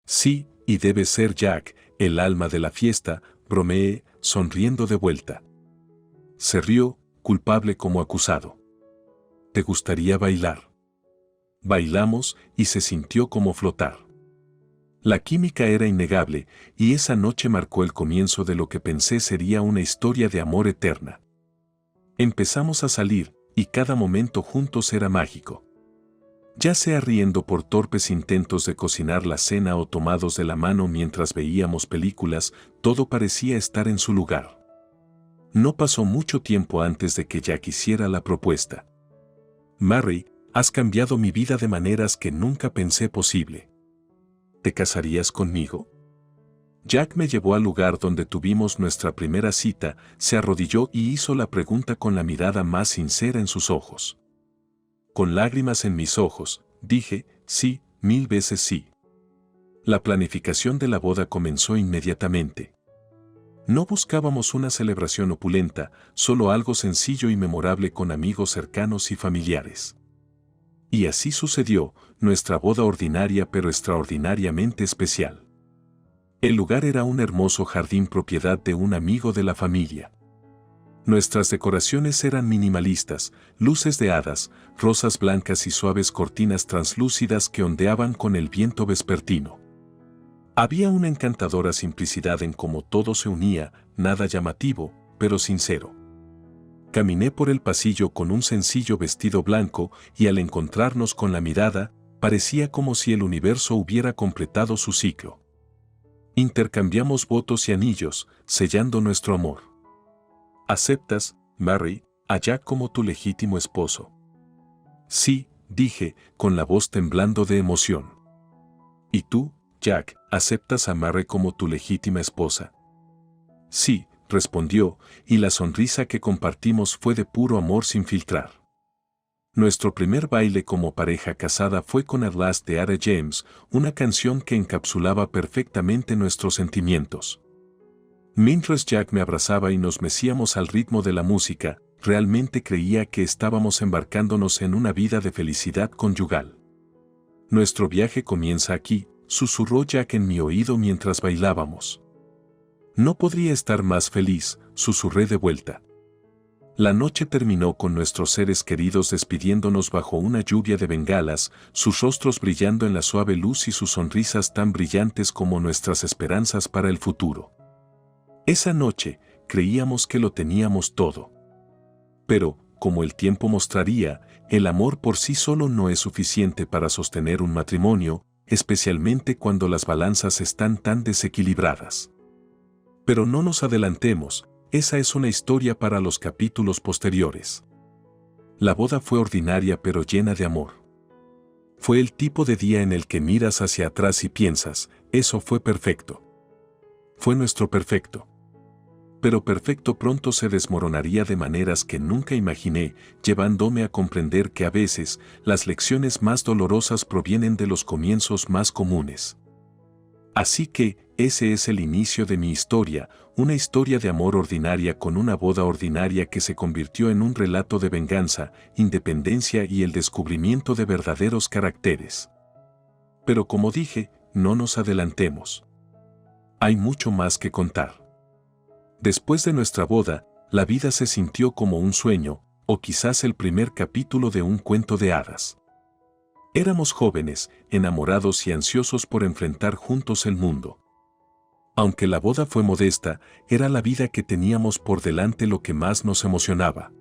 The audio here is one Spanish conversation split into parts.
Sí, y debe ser Jack, el alma de la fiesta, bromeé, sonriendo de vuelta. Se rió, culpable como acusado. ¿Te gustaría bailar? Bailamos y se sintió como flotar. La química era innegable, y esa noche marcó el comienzo de lo que pensé sería una historia de amor eterna. Empezamos a salir, y cada momento juntos era mágico. Ya sea riendo por torpes intentos de cocinar la cena o tomados de la mano mientras veíamos películas, todo parecía estar en su lugar. No pasó mucho tiempo antes de que Jack hiciera la propuesta. Mary, has cambiado mi vida de maneras que nunca pensé posible. ¿Te casarías conmigo? Jack me llevó al lugar donde tuvimos nuestra primera cita, se arrodilló y hizo la pregunta con la mirada más sincera en sus ojos. Con lágrimas en mis ojos, dije, sí, 1000 veces sí. La planificación de la boda comenzó inmediatamente. No buscábamos una celebración opulenta, solo algo sencillo y memorable con amigos cercanos y familiares. Y así sucedió, nuestra boda ordinaria pero extraordinariamente especial. El lugar era un hermoso jardín propiedad de un amigo de la familia. Nuestras decoraciones eran minimalistas, luces de hadas, rosas blancas y suaves cortinas translúcidas que ondeaban con el viento vespertino. Había una encantadora simplicidad en cómo todo se unía, nada llamativo, pero sincero. Caminé por el pasillo con un sencillo vestido blanco y al encontrarnos con la mirada, parecía como si el universo hubiera completado su ciclo. Intercambiamos votos y anillos, sellando nuestro amor. ¿Aceptas, Mary, a Jack como tu legítimo esposo? Sí, dije, con la voz temblando de emoción. ¿Y tú, Jack, aceptas a Mary como tu legítima esposa? Sí, respondió, y la sonrisa que compartimos fue de puro amor sin filtrar. Nuestro primer baile como pareja casada fue con At Last de Ara James, una canción que encapsulaba perfectamente nuestros sentimientos. Mientras Jack me abrazaba y nos mecíamos al ritmo de la música, realmente creía que estábamos embarcándonos en una vida de felicidad conyugal. Nuestro viaje comienza aquí, susurró Jack en mi oído mientras bailábamos. No podría estar más feliz, susurré de vuelta. La noche terminó con nuestros seres queridos despidiéndonos bajo una lluvia de bengalas, sus rostros brillando en la suave luz y sus sonrisas tan brillantes como nuestras esperanzas para el futuro. Esa noche, creíamos que lo teníamos todo. Pero, como el tiempo mostraría, el amor por sí solo no es suficiente para sostener un matrimonio, especialmente cuando las balanzas están tan desequilibradas. Pero no nos adelantemos, esa es una historia para los capítulos posteriores. La boda fue ordinaria pero llena de amor. Fue el tipo de día en el que miras hacia atrás y piensas, eso fue perfecto. Fue nuestro perfecto. Pero perfecto pronto se desmoronaría de maneras que nunca imaginé, llevándome a comprender que a veces las lecciones más dolorosas provienen de los comienzos más comunes. Así que, ese es el inicio de mi historia, una historia de amor ordinaria con una boda ordinaria que se convirtió en un relato de venganza, independencia y el descubrimiento de verdaderos caracteres. Pero como dije, no nos adelantemos. Hay mucho más que contar. Después de nuestra boda, la vida se sintió como un sueño, o quizás el primer capítulo de un cuento de hadas. Éramos jóvenes, enamorados y ansiosos por enfrentar juntos el mundo. Aunque la boda fue modesta, era la vida que teníamos por delante lo que más nos emocionaba.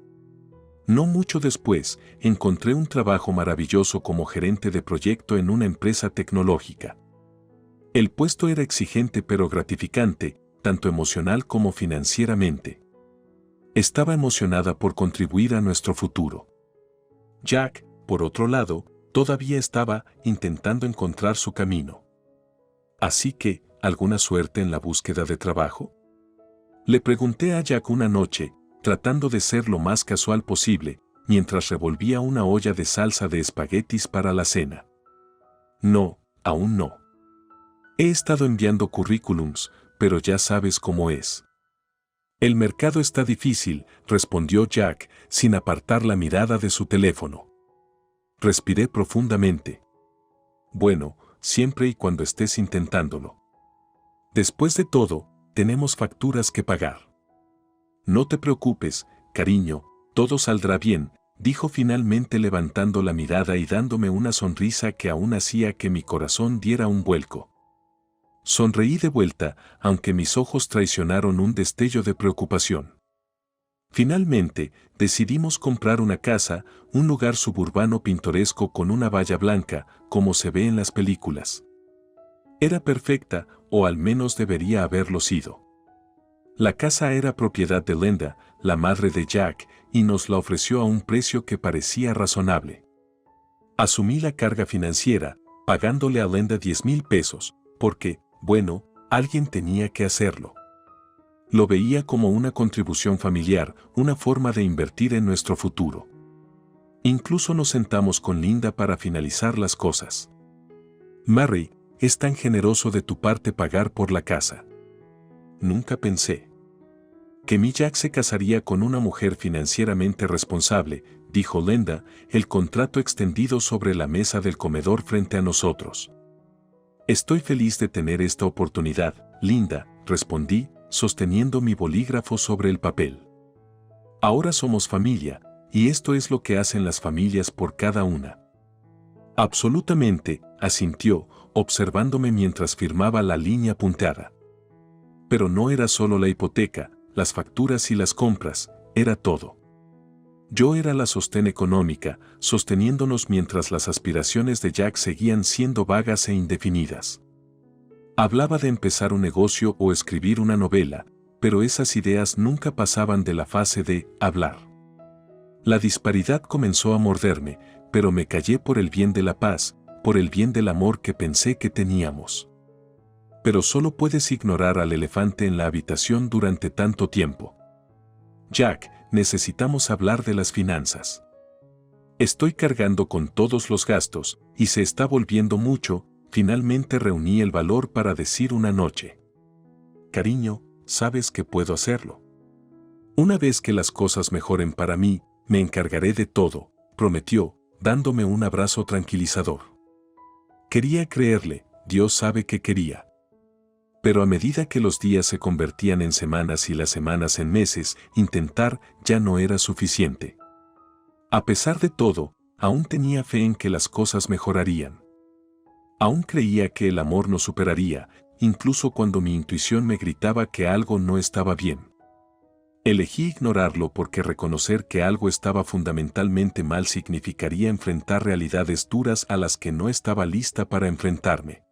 No mucho después, encontré un trabajo maravilloso como gerente de proyecto en una empresa tecnológica. El puesto era exigente pero gratificante, tanto emocional como financieramente. Estaba emocionada por contribuir a nuestro futuro. Jack, por otro lado, todavía estaba intentando encontrar su camino. Así que, ¿alguna suerte en la búsqueda de trabajo? Le pregunté a Jack una noche, tratando de ser lo más casual posible, mientras revolvía una olla de salsa de espaguetis para la cena. No, aún no. He estado enviando currículums, pero ya sabes cómo es. El mercado está difícil, respondió Jack, sin apartar la mirada de su teléfono. Respiré profundamente. Bueno, siempre y cuando estés intentándolo. Después de todo, tenemos facturas que pagar. No te preocupes, cariño, todo saldrá bien, dijo finalmente levantando la mirada y dándome una sonrisa que aún hacía que mi corazón diera un vuelco. Sonreí de vuelta, aunque mis ojos traicionaron un destello de preocupación. Finalmente, decidimos comprar una casa, un lugar suburbano pintoresco con una valla blanca, como se ve en las películas. Era perfecta, o al menos debería haberlo sido. La casa era propiedad de Linda, la madre de Jack, y nos la ofreció a un precio que parecía razonable. Asumí la carga financiera, pagándole a Linda 10,000 pesos, porque, bueno, alguien tenía que hacerlo. Lo veía como una contribución familiar, una forma de invertir en nuestro futuro. Incluso nos sentamos con Linda para finalizar las cosas. Mary, es tan generoso de tu parte pagar por la casa. Nunca pensé que mi Jack se casaría con una mujer financieramente responsable, dijo Linda, el contrato extendido sobre la mesa del comedor frente a nosotros. Estoy feliz de tener esta oportunidad, Linda, respondí, sosteniendo mi bolígrafo sobre el papel. Ahora somos familia, y esto es lo que hacen las familias por cada una. Absolutamente, asintió, observándome mientras firmaba la línea punteada. Pero no era solo la hipoteca, las facturas y las compras, era todo. Yo era la sostén económica, sosteniéndonos mientras las aspiraciones de Jack seguían siendo vagas e indefinidas. Hablaba de empezar un negocio o escribir una novela, pero esas ideas nunca pasaban de la fase de hablar. La disparidad comenzó a morderme, pero me callé por el bien de la paz, por el bien del amor que pensé que teníamos. Pero solo puedes ignorar al elefante en la habitación durante tanto tiempo. Jack, necesitamos hablar de las finanzas. Estoy cargando con todos los gastos, y se está volviendo mucho. Finalmente reuní el valor para decir una noche. Cariño, sabes que puedo hacerlo. Una vez que las cosas mejoren para mí, me encargaré de todo, prometió, dándome un abrazo tranquilizador. Quería creerle, Dios sabe que quería. Pero a medida que los días se convertían en semanas y las semanas en meses, intentar ya no era suficiente. A pesar de todo, aún tenía fe en que las cosas mejorarían. Aún creía que el amor nos superaría, incluso cuando mi intuición me gritaba que algo no estaba bien. Elegí ignorarlo porque reconocer que algo estaba fundamentalmente mal significaría enfrentar realidades duras a las que no estaba lista para enfrentarme.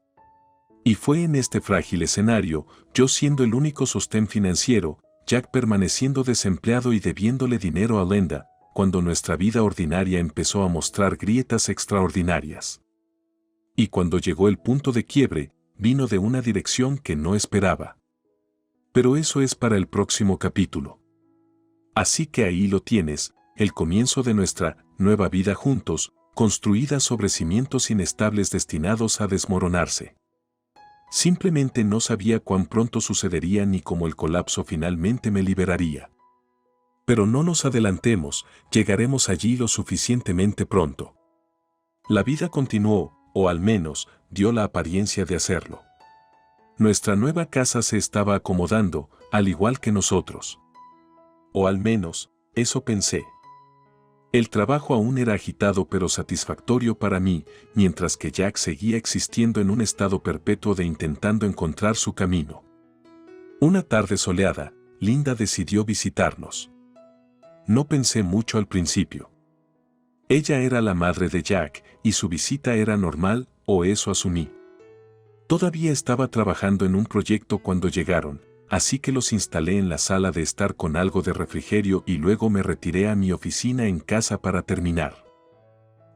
Y fue en este frágil escenario, yo siendo el único sostén financiero, Jack permaneciendo desempleado y debiéndole dinero a Linda, cuando nuestra vida ordinaria empezó a mostrar grietas extraordinarias. Y cuando llegó el punto de quiebre, vino de una dirección que no esperaba. Pero eso es para el próximo capítulo. Así que ahí lo tienes, el comienzo de nuestra nueva vida juntos, construida sobre cimientos inestables destinados a desmoronarse. Simplemente no sabía cuán pronto sucedería ni cómo el colapso finalmente me liberaría. Pero no nos adelantemos, llegaremos allí lo suficientemente pronto. La vida continuó, o al menos, dio la apariencia de hacerlo. Nuestra nueva casa se estaba acomodando, al igual que nosotros. O al menos, eso pensé. El trabajo aún era agitado pero satisfactorio para mí, mientras que Jack seguía existiendo en un estado perpetuo de intentando encontrar su camino. Una tarde soleada, Linda decidió visitarnos. No pensé mucho al principio. Ella era la madre de Jack, y su visita era normal, o eso asumí. Todavía estaba trabajando en un proyecto cuando llegaron, así que los instalé en la sala de estar con algo de refrigerio y luego me retiré a mi oficina en casa para terminar.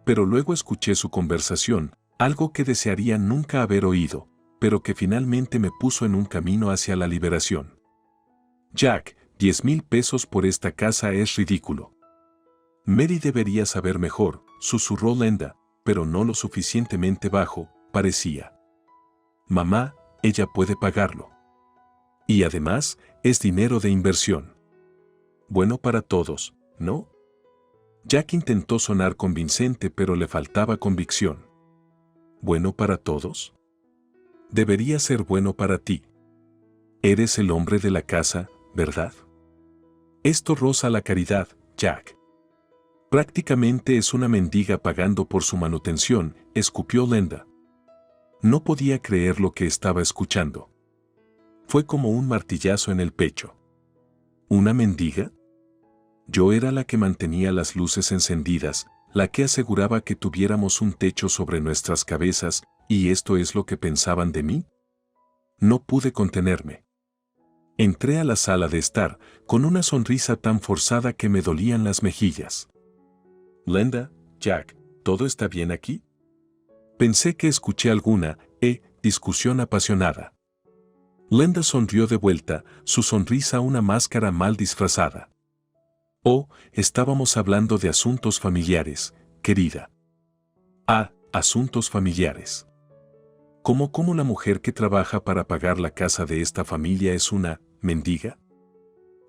Pero luego escuché su conversación, algo que desearía nunca haber oído, pero que finalmente me puso en un camino hacia la liberación. Jack, 10,000 pesos por esta casa es ridículo. Mary debería saber mejor, susurró Linda, pero no lo suficientemente bajo, parecía. Mamá, ella puede pagarlo. Y además, es dinero de inversión. Bueno para todos, ¿no? Jack intentó sonar convincente pero le faltaba convicción. ¿Bueno para todos? Debería ser bueno para ti. Eres el hombre de la casa, ¿verdad? Esto roza la caridad, Jack. Prácticamente es una mendiga pagando por su manutención, escupió Lenda. No podía creer lo que estaba escuchando. Fue como un martillazo en el pecho. ¿Una mendiga? Yo era la que mantenía las luces encendidas, la que aseguraba que tuviéramos un techo sobre nuestras cabezas, ¿y esto es lo que pensaban de mí? No pude contenerme. Entré a la sala de estar, con una sonrisa tan forzada que me dolían las mejillas. Lenda, Jack, ¿todo está bien aquí? Pensé que escuché alguna, discusión apasionada. Lenda sonrió de vuelta, su sonrisa una máscara mal disfrazada. Oh, estábamos hablando de asuntos familiares, querida. Ah, asuntos familiares. ¿Cómo la mujer que trabaja para pagar la casa de esta familia es una mendiga?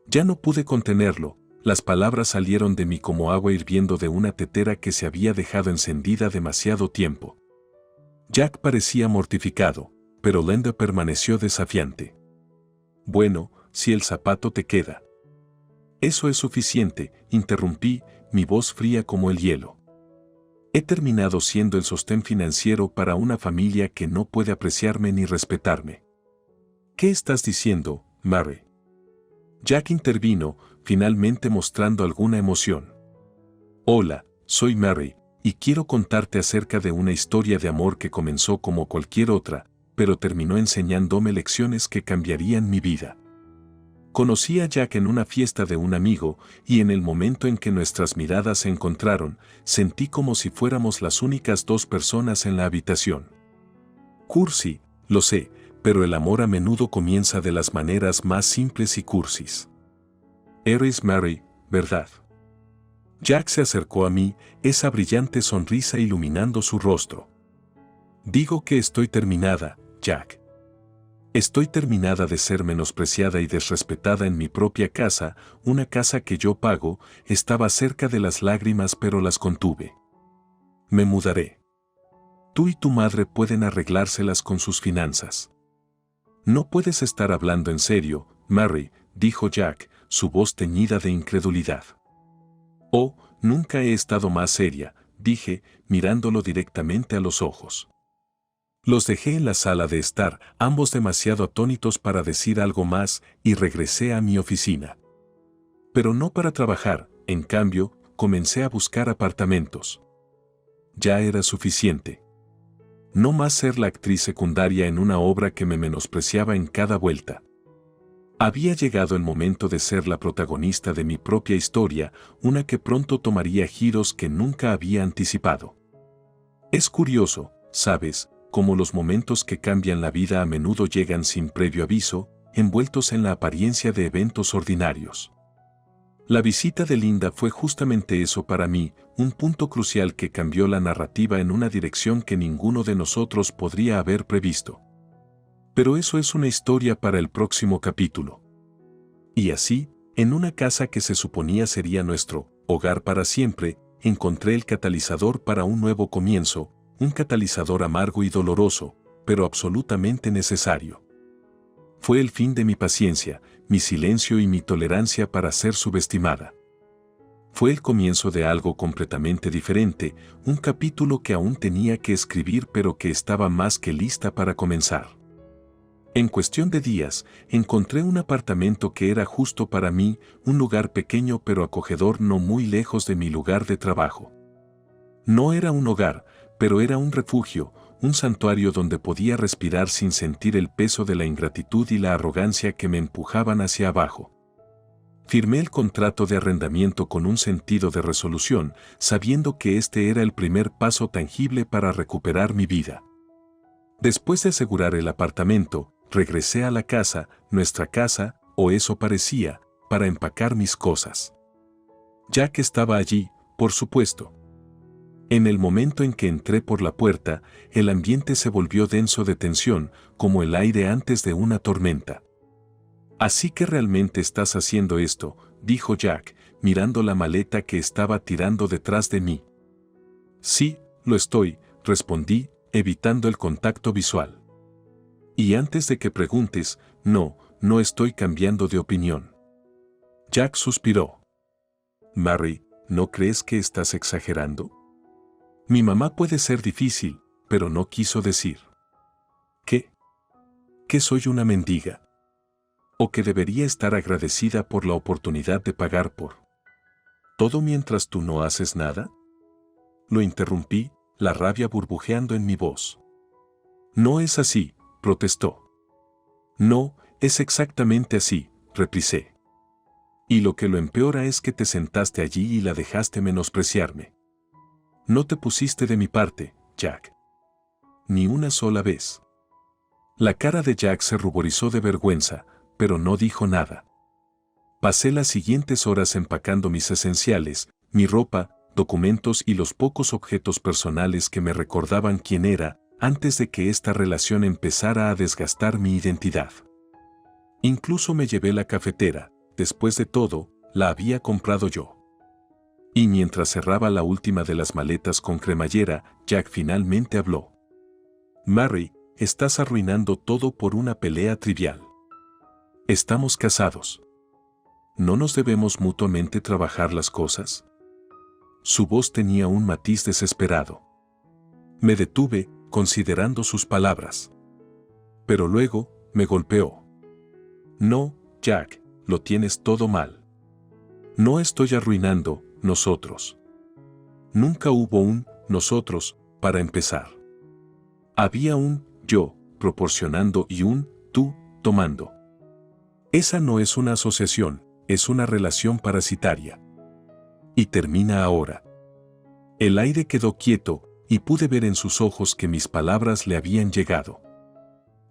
Ya no pude contenerlo, las palabras salieron de mí como agua hirviendo de una tetera que se había dejado encendida demasiado tiempo. Jack parecía mortificado, pero Lenda permaneció desafiante. Bueno, si el zapato te queda. Eso es suficiente, interrumpí, mi voz fría como el hielo. He terminado siendo el sostén financiero para una familia que no puede apreciarme ni respetarme. ¿Qué estás diciendo, Mary? Jack intervino, finalmente mostrando alguna emoción. Hola, soy Mary, y quiero contarte acerca de una historia de amor que comenzó como cualquier otra, pero terminó enseñándome lecciones que cambiarían mi vida. Conocí a Jack en una fiesta de un amigo, y en el momento en que nuestras miradas se encontraron, sentí como si fuéramos las únicas dos personas en la habitación. Cursi, lo sé, pero el amor a menudo comienza de las maneras más simples y cursis. Eres Mary, ¿verdad? Jack se acercó a mí, esa brillante sonrisa iluminando su rostro. Digo que estoy terminada, Jack. Estoy terminada de ser menospreciada y desrespetada en mi propia casa, una casa que yo pago, estaba cerca de las lágrimas pero las contuve. Me mudaré. Tú y tu madre pueden arreglárselas con sus finanzas. No puedes estar hablando en serio, Mary, dijo Jack, su voz teñida de incredulidad. Oh, nunca he estado más seria, dije, mirándolo directamente a los ojos. Los dejé en la sala de estar, ambos demasiado atónitos para decir algo más, y regresé a mi oficina. Pero no para trabajar, en cambio, comencé a buscar apartamentos. Ya era suficiente. No más ser la actriz secundaria en una obra que me menospreciaba en cada vuelta. Había llegado el momento de ser la protagonista de mi propia historia, una que pronto tomaría giros que nunca había anticipado. Es curioso, ¿sabes?, como los momentos que cambian la vida a menudo llegan sin previo aviso, envueltos en la apariencia de eventos ordinarios. La visita de Linda fue justamente eso para mí, un punto crucial que cambió la narrativa en una dirección que ninguno de nosotros podría haber previsto. Pero eso es una historia para el próximo capítulo. Y así, en una casa que se suponía sería nuestro hogar para siempre, encontré el catalizador para un nuevo comienzo, un catalizador amargo y doloroso, pero absolutamente necesario. Fue el fin de mi paciencia, mi silencio y mi tolerancia para ser subestimada. Fue el comienzo de algo completamente diferente, un capítulo que aún tenía que escribir pero que estaba más que lista para comenzar. En cuestión de días, encontré un apartamento que era justo para mí, un lugar pequeño pero acogedor no muy lejos de mi lugar de trabajo. No era un hogar, pero era un refugio, un santuario donde podía respirar sin sentir el peso de la ingratitud y la arrogancia que me empujaban hacia abajo. Firmé el contrato de arrendamiento con un sentido de resolución, sabiendo que este era el primer paso tangible para recuperar mi vida. Después de asegurar el apartamento, regresé a la casa, nuestra casa, o eso parecía, para empacar mis cosas. Jack estaba allí, por supuesto. En el momento en que entré por la puerta, el ambiente se volvió denso de tensión, como el aire antes de una tormenta. «Así que realmente estás haciendo esto», dijo Jack, mirando la maleta que estaba tirando detrás de mí. «Sí, lo estoy», respondí, evitando el contacto visual. Y antes de que preguntes, no estoy cambiando de opinión. Jack suspiró. Mary, ¿no crees que estás exagerando? Mi mamá puede ser difícil, pero no quiso decir. ¿Qué? ¿Que soy una mendiga? ¿O que debería estar agradecida por la oportunidad de pagar por todo mientras tú no haces nada? Lo interrumpí, la rabia burbujeando en mi voz. No es así, protestó. No, es exactamente así, replicé. Y lo que lo empeora es que te sentaste allí y la dejaste menospreciarme. No te pusiste de mi parte, Jack. Ni una sola vez. La cara de Jack se ruborizó de vergüenza, pero no dijo nada. Pasé las siguientes horas empacando mis esenciales, mi ropa, documentos y los pocos objetos personales que me recordaban quién era, antes de que esta relación empezara a desgastar mi identidad. Incluso me llevé la cafetera, después de todo, la había comprado yo. Y mientras cerraba la última de las maletas con cremallera, Jack finalmente habló. Mary, estás arruinando todo por una pelea trivial. Estamos casados. ¿No nos debemos mutuamente trabajar las cosas? Su voz tenía un matiz desesperado. Me detuve, considerando sus palabras. Pero luego, me golpeó. No, Jack, lo tienes todo mal. No estoy arruinando, nosotros. Nunca hubo un nosotros, para empezar. Había un yo, proporcionando y un tú, tomando. Esa no es una asociación, es una relación parasitaria. Y termina ahora. El aire quedó quieto, y pude ver en sus ojos que mis palabras le habían llegado.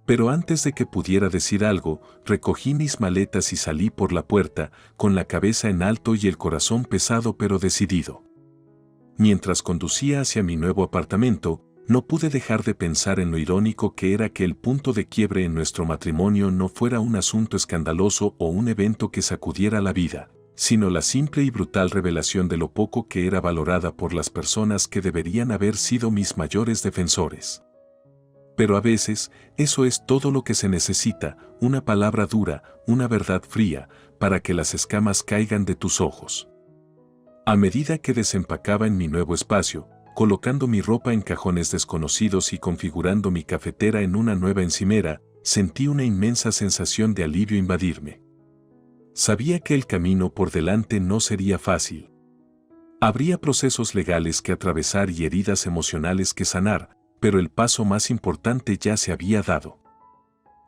Pero antes de que pudiera decir algo, recogí mis maletas y salí por la puerta, con la cabeza en alto y el corazón pesado pero decidido. Mientras conducía hacia mi nuevo apartamento, no pude dejar de pensar en lo irónico que era que el punto de quiebre en nuestro matrimonio no fuera un asunto escandaloso o un evento que sacudiera la vida, sino la simple y brutal revelación de lo poco que era valorada por las personas que deberían haber sido mis mayores defensores. Pero a veces, eso es todo lo que se necesita, una palabra dura, una verdad fría, para que las escamas caigan de tus ojos. A medida que desempacaba en mi nuevo espacio, colocando mi ropa en cajones desconocidos y configurando mi cafetera en una nueva encimera, sentí una inmensa sensación de alivio invadirme. Sabía que el camino por delante no sería fácil. Habría procesos legales que atravesar y heridas emocionales que sanar, pero el paso más importante ya se había dado.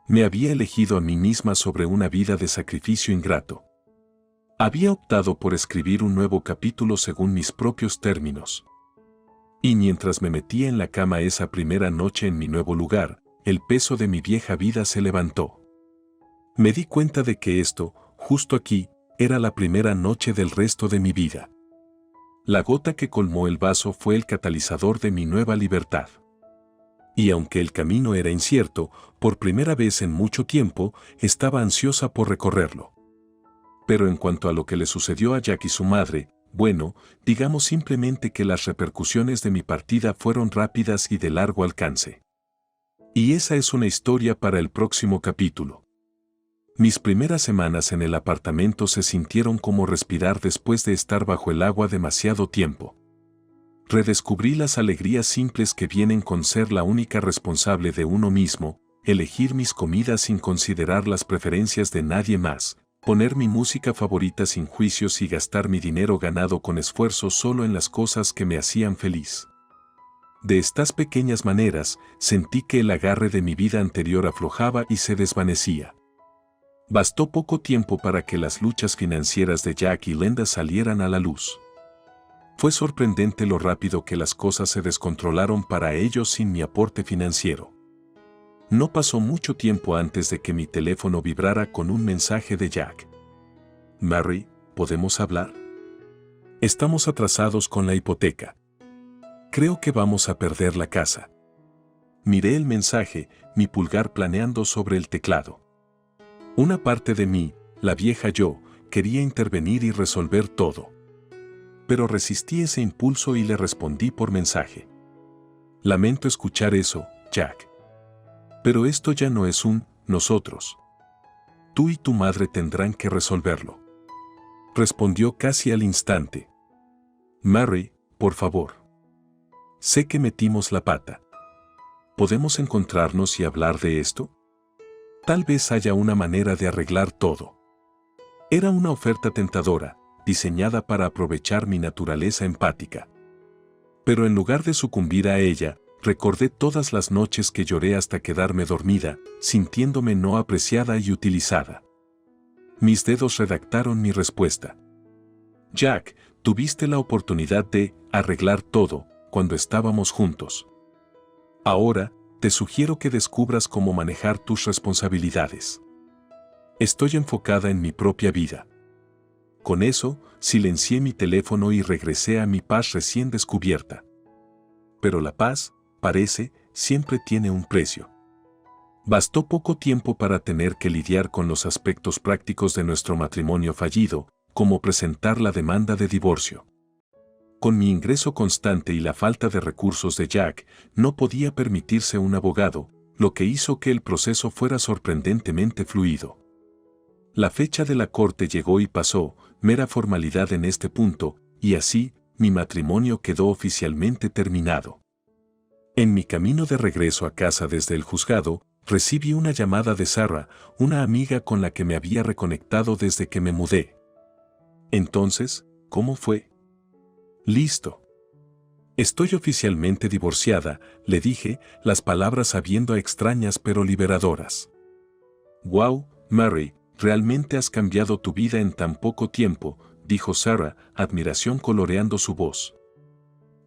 Me había elegido a mí misma sobre una vida de sacrificio ingrato. Había optado por escribir un nuevo capítulo según mis propios términos. Y mientras me metía en la cama esa primera noche en mi nuevo lugar, el peso de mi vieja vida se levantó. Me di cuenta de que esto, justo aquí, era la primera noche del resto de mi vida. La gota que colmó el vaso fue el catalizador de mi nueva libertad. Y aunque el camino era incierto, por primera vez en mucho tiempo, estaba ansiosa por recorrerlo. Pero en cuanto a lo que le sucedió a Jack y su madre, bueno, digamos simplemente que las repercusiones de mi partida fueron rápidas y de largo alcance. Y esa es una historia para el próximo capítulo. Mis primeras semanas en el apartamento se sintieron como respirar después de estar bajo el agua demasiado tiempo. Redescubrí las alegrías simples que vienen con ser la única responsable de uno mismo, elegir mis comidas sin considerar las preferencias de nadie más, poner mi música favorita sin juicios y gastar mi dinero ganado con esfuerzo solo en las cosas que me hacían feliz. De estas pequeñas maneras, sentí que el agarre de mi vida anterior aflojaba y se desvanecía. Bastó poco tiempo para que las luchas financieras de Jack y Linda salieran a la luz. Fue sorprendente lo rápido que las cosas se descontrolaron para ellos sin mi aporte financiero. No pasó mucho tiempo antes de que mi teléfono vibrara con un mensaje de Jack. Mary, ¿podemos hablar? Estamos atrasados con la hipoteca. Creo que vamos a perder la casa. Miré el mensaje, mi pulgar planeando sobre el teclado. Una parte de mí, la vieja yo, quería intervenir y resolver todo. Pero resistí ese impulso y le respondí por mensaje. Lamento escuchar eso, Jack. Pero esto ya no es un nosotros. Tú y tu madre tendrán que resolverlo. Respondió casi al instante. Mary, por favor. Sé que metimos la pata. ¿Podemos encontrarnos y hablar de esto? Tal vez haya una manera de arreglar todo. Era una oferta tentadora, diseñada para aprovechar mi naturaleza empática. Pero en lugar de sucumbir a ella, recordé todas las noches que lloré hasta quedarme dormida, sintiéndome no apreciada y utilizada. Mis dedos redactaron mi respuesta. Jack, tuviste la oportunidad de arreglar todo cuando estábamos juntos. Ahora, te sugiero que descubras cómo manejar tus responsabilidades. Estoy enfocada en mi propia vida. Con eso, silencié mi teléfono y regresé a mi paz recién descubierta. Pero la paz, parece, siempre tiene un precio. Bastó poco tiempo para tener que lidiar con los aspectos prácticos de nuestro matrimonio fallido, como presentar la demanda de divorcio. Con mi ingreso constante y la falta de recursos de Jack, no podía permitirse un abogado, lo que hizo que el proceso fuera sorprendentemente fluido. La fecha de la corte llegó y pasó, mera formalidad en este punto, y así, mi matrimonio quedó oficialmente terminado. En mi camino de regreso a casa desde el juzgado, recibí una llamada de Sarah, una amiga con la que me había reconectado desde que me mudé. Entonces, ¿cómo fue? Listo. Estoy oficialmente divorciada, le dije, las palabras sabiendo extrañas pero liberadoras. Wow, Mary, realmente has cambiado tu vida en tan poco tiempo, dijo Sarah, admiración coloreando su voz.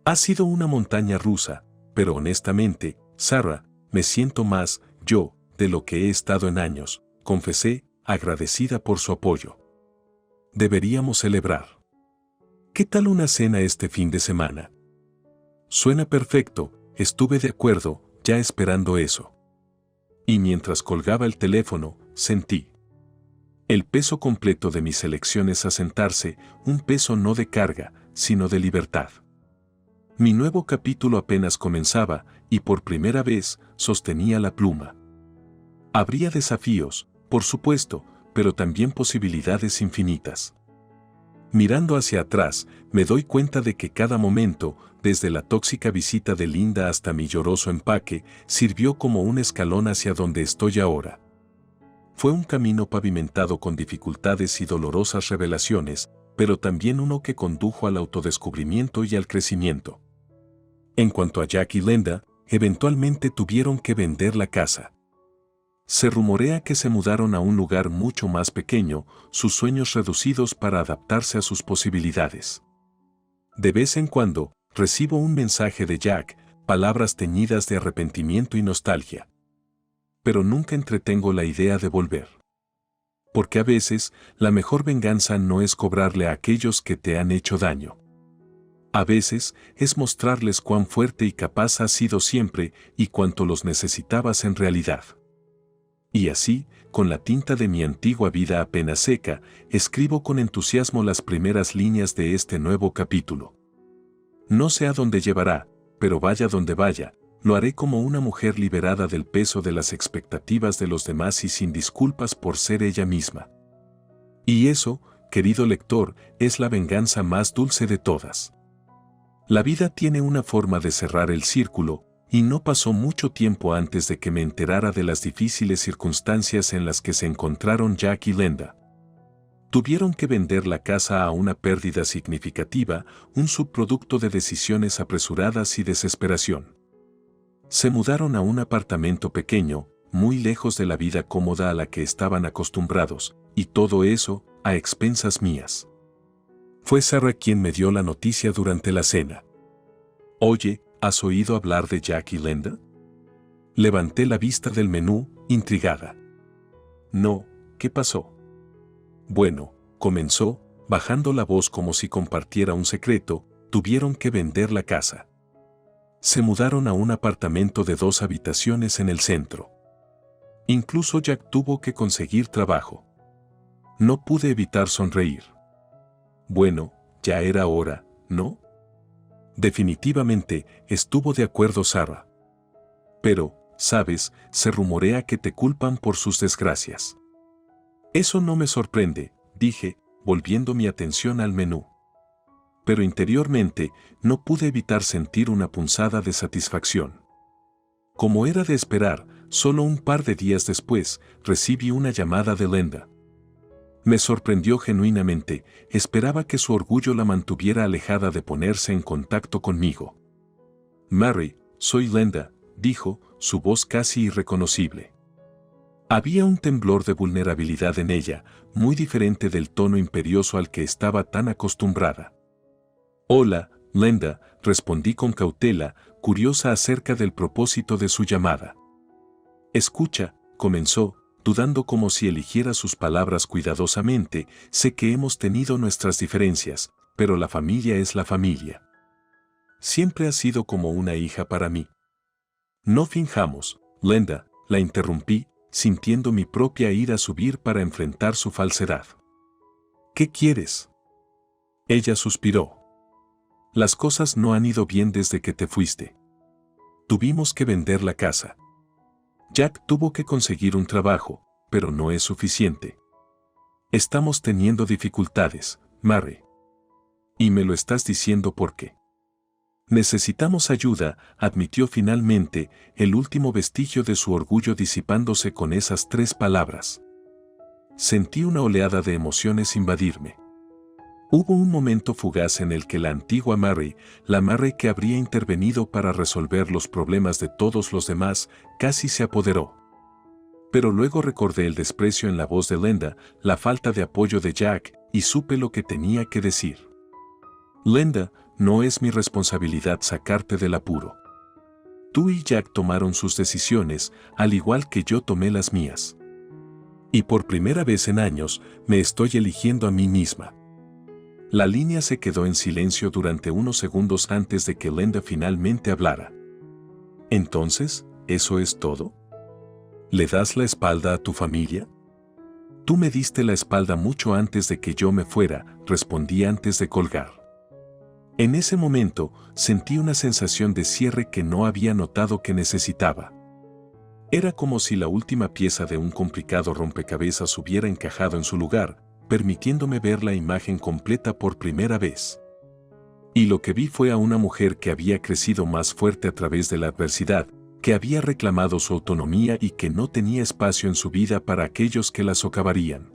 Ha sido una montaña rusa, pero honestamente, Sarah, me siento más yo de lo que he estado en años, confesé, agradecida por su apoyo. Deberíamos celebrar. ¿Qué tal una cena este fin de semana? Suena perfecto, estuve de acuerdo, ya esperando eso. Y mientras colgaba el teléfono, sentí el peso completo de mis elecciones asentarse, un peso no de carga, sino de libertad. Mi nuevo capítulo apenas comenzaba, y por primera vez sostenía la pluma. Habría desafíos, por supuesto, pero también posibilidades infinitas. Mirando hacia atrás, me doy cuenta de que cada momento, desde la tóxica visita de Linda hasta mi lloroso empaque, sirvió como un escalón hacia donde estoy ahora. Fue un camino pavimentado con dificultades y dolorosas revelaciones, pero también uno que condujo al autodescubrimiento y al crecimiento. En cuanto a Jack y Linda, eventualmente tuvieron que vender la casa. Se rumorea que se mudaron a un lugar mucho más pequeño, sus sueños reducidos para adaptarse a sus posibilidades. De vez en cuando, recibo un mensaje de Jack, palabras teñidas de arrepentimiento y nostalgia. Pero nunca entretengo la idea de volver. Porque a veces, la mejor venganza no es cobrarle a aquellos que te han hecho daño. A veces, es mostrarles cuán fuerte y capaz has sido siempre y cuánto los necesitabas en realidad. Y así, con la tinta de mi antigua vida apenas seca, escribo con entusiasmo las primeras líneas de este nuevo capítulo. No sé a dónde llevará, pero vaya donde vaya, lo haré como una mujer liberada del peso de las expectativas de los demás y sin disculpas por ser ella misma. Y eso, querido lector, es la venganza más dulce de todas. La vida tiene una forma de cerrar el círculo, y no pasó mucho tiempo antes de que me enterara de las difíciles circunstancias en las que se encontraron Jack y Linda. Tuvieron que vender la casa a una pérdida significativa, un subproducto de decisiones apresuradas y desesperación. Se mudaron a un apartamento pequeño, muy lejos de la vida cómoda a la que estaban acostumbrados, y todo eso, a expensas mías. Fue Sarah quien me dio la noticia durante la cena. Oye, ¿has oído hablar de Jack y Linda? Levanté la vista del menú, intrigada. No, ¿qué pasó? Bueno, comenzó, bajando la voz como si compartiera un secreto, tuvieron que vender la casa. Se mudaron a un apartamento de 2 habitaciones en el centro. Incluso Jack tuvo que conseguir trabajo. No pude evitar sonreír. Bueno, ya era hora, ¿no? Definitivamente, estuvo de acuerdo Sarah. Pero, sabes, se rumorea que te culpan por sus desgracias. Eso no me sorprende, dije, volviendo mi atención al menú. Pero interiormente, no pude evitar sentir una punzada de satisfacción. Como era de esperar, solo un par de días después, recibí una llamada de Linda. Me sorprendió genuinamente, esperaba que su orgullo la mantuviera alejada de ponerse en contacto conmigo. Mary, soy Linda, dijo, su voz casi irreconocible. Había un temblor de vulnerabilidad en ella, muy diferente del tono imperioso al que estaba tan acostumbrada. Hola, Linda, respondí con cautela, curiosa acerca del propósito de su llamada. Escucha, comenzó, dudando como si eligiera sus palabras cuidadosamente, sé que hemos tenido nuestras diferencias, pero la familia es la familia. Siempre ha sido como una hija para mí. No finjamos, Linda, la interrumpí, sintiendo mi propia ira subir para enfrentar su falsedad. ¿Qué quieres? Ella suspiró. Las cosas no han ido bien desde que te fuiste. Tuvimos que vender la casa. Jack tuvo que conseguir un trabajo, pero no es suficiente. Estamos teniendo dificultades, Mary. Y me lo estás diciendo por qué. Necesitamos ayuda, admitió finalmente, el último vestigio de su orgullo disipándose con esas 3 palabras. Sentí una oleada de emociones invadirme. Hubo un momento fugaz en el que la antigua Mary, la Mary que habría intervenido para resolver los problemas de todos los demás, casi se apoderó. Pero luego recordé el desprecio en la voz de Linda, la falta de apoyo de Jack, y supe lo que tenía que decir. Linda, no es mi responsabilidad sacarte del apuro. Tú y Jack tomaron sus decisiones, al igual que yo tomé las mías. Y por primera vez en años, me estoy eligiendo a mí misma. La línea se quedó en silencio durante unos segundos antes de que Linda finalmente hablara. Entonces, ¿eso es todo? ¿Le das la espalda a tu familia? Tú me diste la espalda mucho antes de que yo me fuera, respondí antes de colgar. En ese momento, sentí una sensación de cierre que no había notado que necesitaba. Era como si la última pieza de un complicado rompecabezas hubiera encajado en su lugar, permitiéndome ver la imagen completa por primera vez. Y lo que vi fue a una mujer que había crecido más fuerte a través de la adversidad, que había reclamado su autonomía y que no tenía espacio en su vida para aquellos que la socavarían.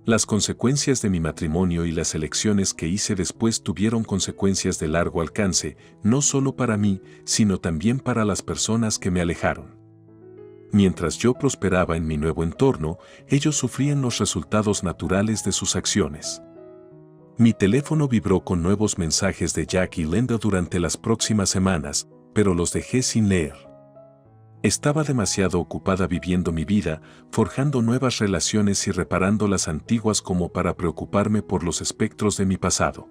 Las consecuencias de mi matrimonio y las elecciones que hice después tuvieron consecuencias de largo alcance, no solo para mí, sino también para las personas que me alejaron. Mientras yo prosperaba en mi nuevo entorno, ellos sufrían los resultados naturales de sus acciones. Mi teléfono vibró con nuevos mensajes de Jack y Linda durante las próximas semanas, pero los dejé sin leer. Estaba demasiado ocupada viviendo mi vida, forjando nuevas relaciones y reparando las antiguas como para preocuparme por los espectros de mi pasado.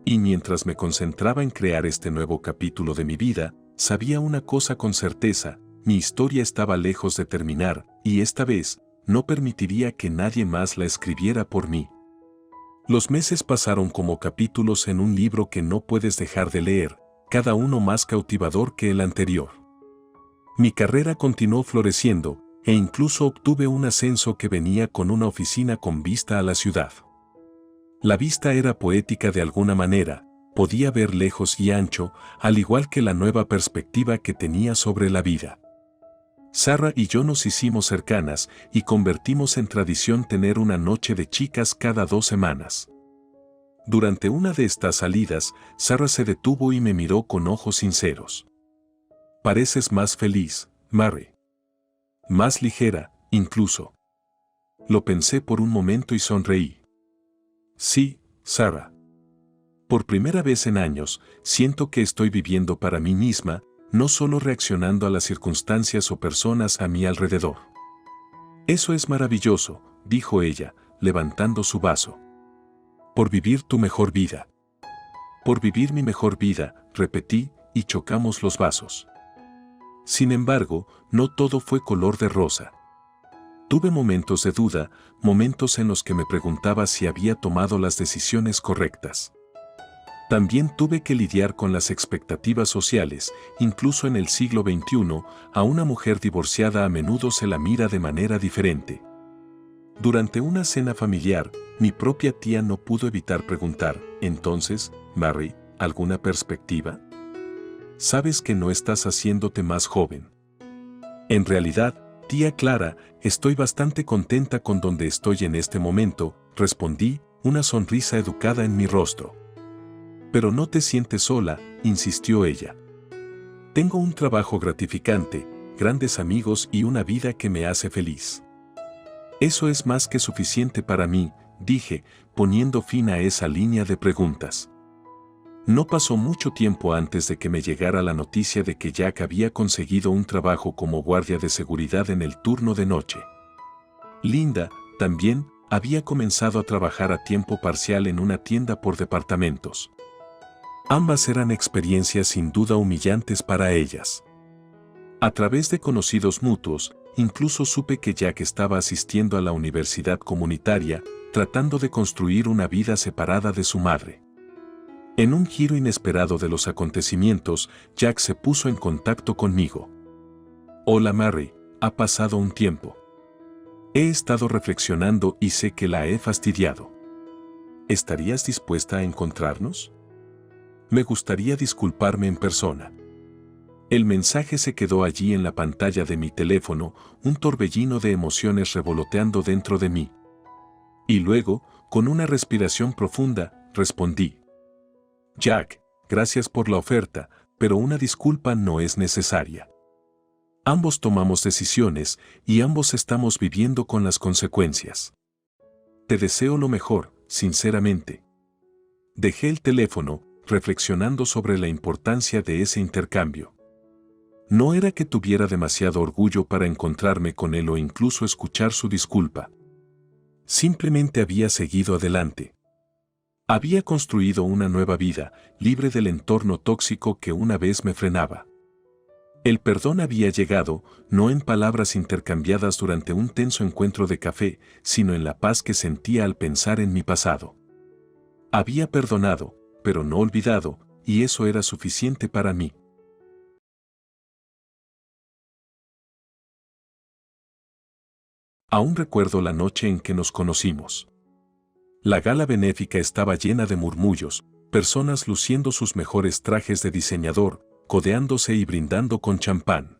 Y mientras me concentraba en crear este nuevo capítulo de mi vida, sabía una cosa con certeza: mi historia estaba lejos de terminar, y esta vez, no permitiría que nadie más la escribiera por mí. Los meses pasaron como capítulos en un libro que no puedes dejar de leer, cada uno más cautivador que el anterior. Mi carrera continuó floreciendo, e incluso obtuve un ascenso que venía con una oficina con vista a la ciudad. La vista era poética de alguna manera, podía ver lejos y ancho, al igual que la nueva perspectiva que tenía sobre la vida. Sarah y yo nos hicimos cercanas y convertimos en tradición tener una noche de chicas cada 2 semanas. Durante una de estas salidas, Sarah se detuvo y me miró con ojos sinceros. Pareces más feliz, Mary. Más ligera, incluso. Lo pensé por un momento y sonreí. Sí, Sarah. Por primera vez en años, siento que estoy viviendo para mí misma, no solo reaccionando a las circunstancias o personas a mi alrededor. Eso es maravilloso, dijo ella, levantando su vaso. Por vivir tu mejor vida. Por vivir mi mejor vida, repetí, y chocamos los vasos. Sin embargo, no todo fue color de rosa. Tuve momentos de duda, momentos en los que me preguntaba si había tomado las decisiones correctas. También tuve que lidiar con las expectativas sociales, incluso en el siglo XXI, a una mujer divorciada a menudo se la mira de manera diferente. Durante una cena familiar, mi propia tía no pudo evitar preguntar, entonces, Mary, ¿alguna perspectiva? Sabes que no estás haciéndote más joven. En realidad, tía Clara, estoy bastante contenta con donde estoy en este momento, respondí, una sonrisa educada en mi rostro. Pero no te sientes sola, insistió ella. Tengo un trabajo gratificante, grandes amigos y una vida que me hace feliz. Eso es más que suficiente para mí, dije, poniendo fin a esa línea de preguntas. No pasó mucho tiempo antes de que me llegara la noticia de que Jack había conseguido un trabajo como guardia de seguridad en el turno de noche. Linda, también, había comenzado a trabajar a tiempo parcial en una tienda por departamentos. Ambas eran experiencias sin duda humillantes para ellas. A través de conocidos mutuos, incluso supe que Jack estaba asistiendo a la universidad comunitaria, tratando de construir una vida separada de su madre. En un giro inesperado de los acontecimientos, Jack se puso en contacto conmigo. Hola Mary, ha pasado un tiempo. He estado reflexionando y sé que la he fastidiado. ¿Estarías dispuesta a encontrarnos? Me gustaría disculparme en persona. El mensaje se quedó allí en la pantalla de mi teléfono, un torbellino de emociones revoloteando dentro de mí. Y luego, con una respiración profunda, respondí. Jack, gracias por la oferta, pero una disculpa no es necesaria. Ambos tomamos decisiones y ambos estamos viviendo con las consecuencias. Te deseo lo mejor, sinceramente. Dejé el teléfono, reflexionando sobre la importancia de ese intercambio. No era que tuviera demasiado orgullo para encontrarme con él o incluso escuchar su disculpa. Simplemente había seguido adelante. Había construido una nueva vida, libre del entorno tóxico que una vez me frenaba. El perdón había llegado, no en palabras intercambiadas durante un tenso encuentro de café, sino en la paz que sentía al pensar en mi pasado. Había perdonado, pero no olvidado, y eso era suficiente para mí. Aún recuerdo la noche en que nos conocimos. La gala benéfica estaba llena de murmullos, personas luciendo sus mejores trajes de diseñador, codeándose y brindando con champán.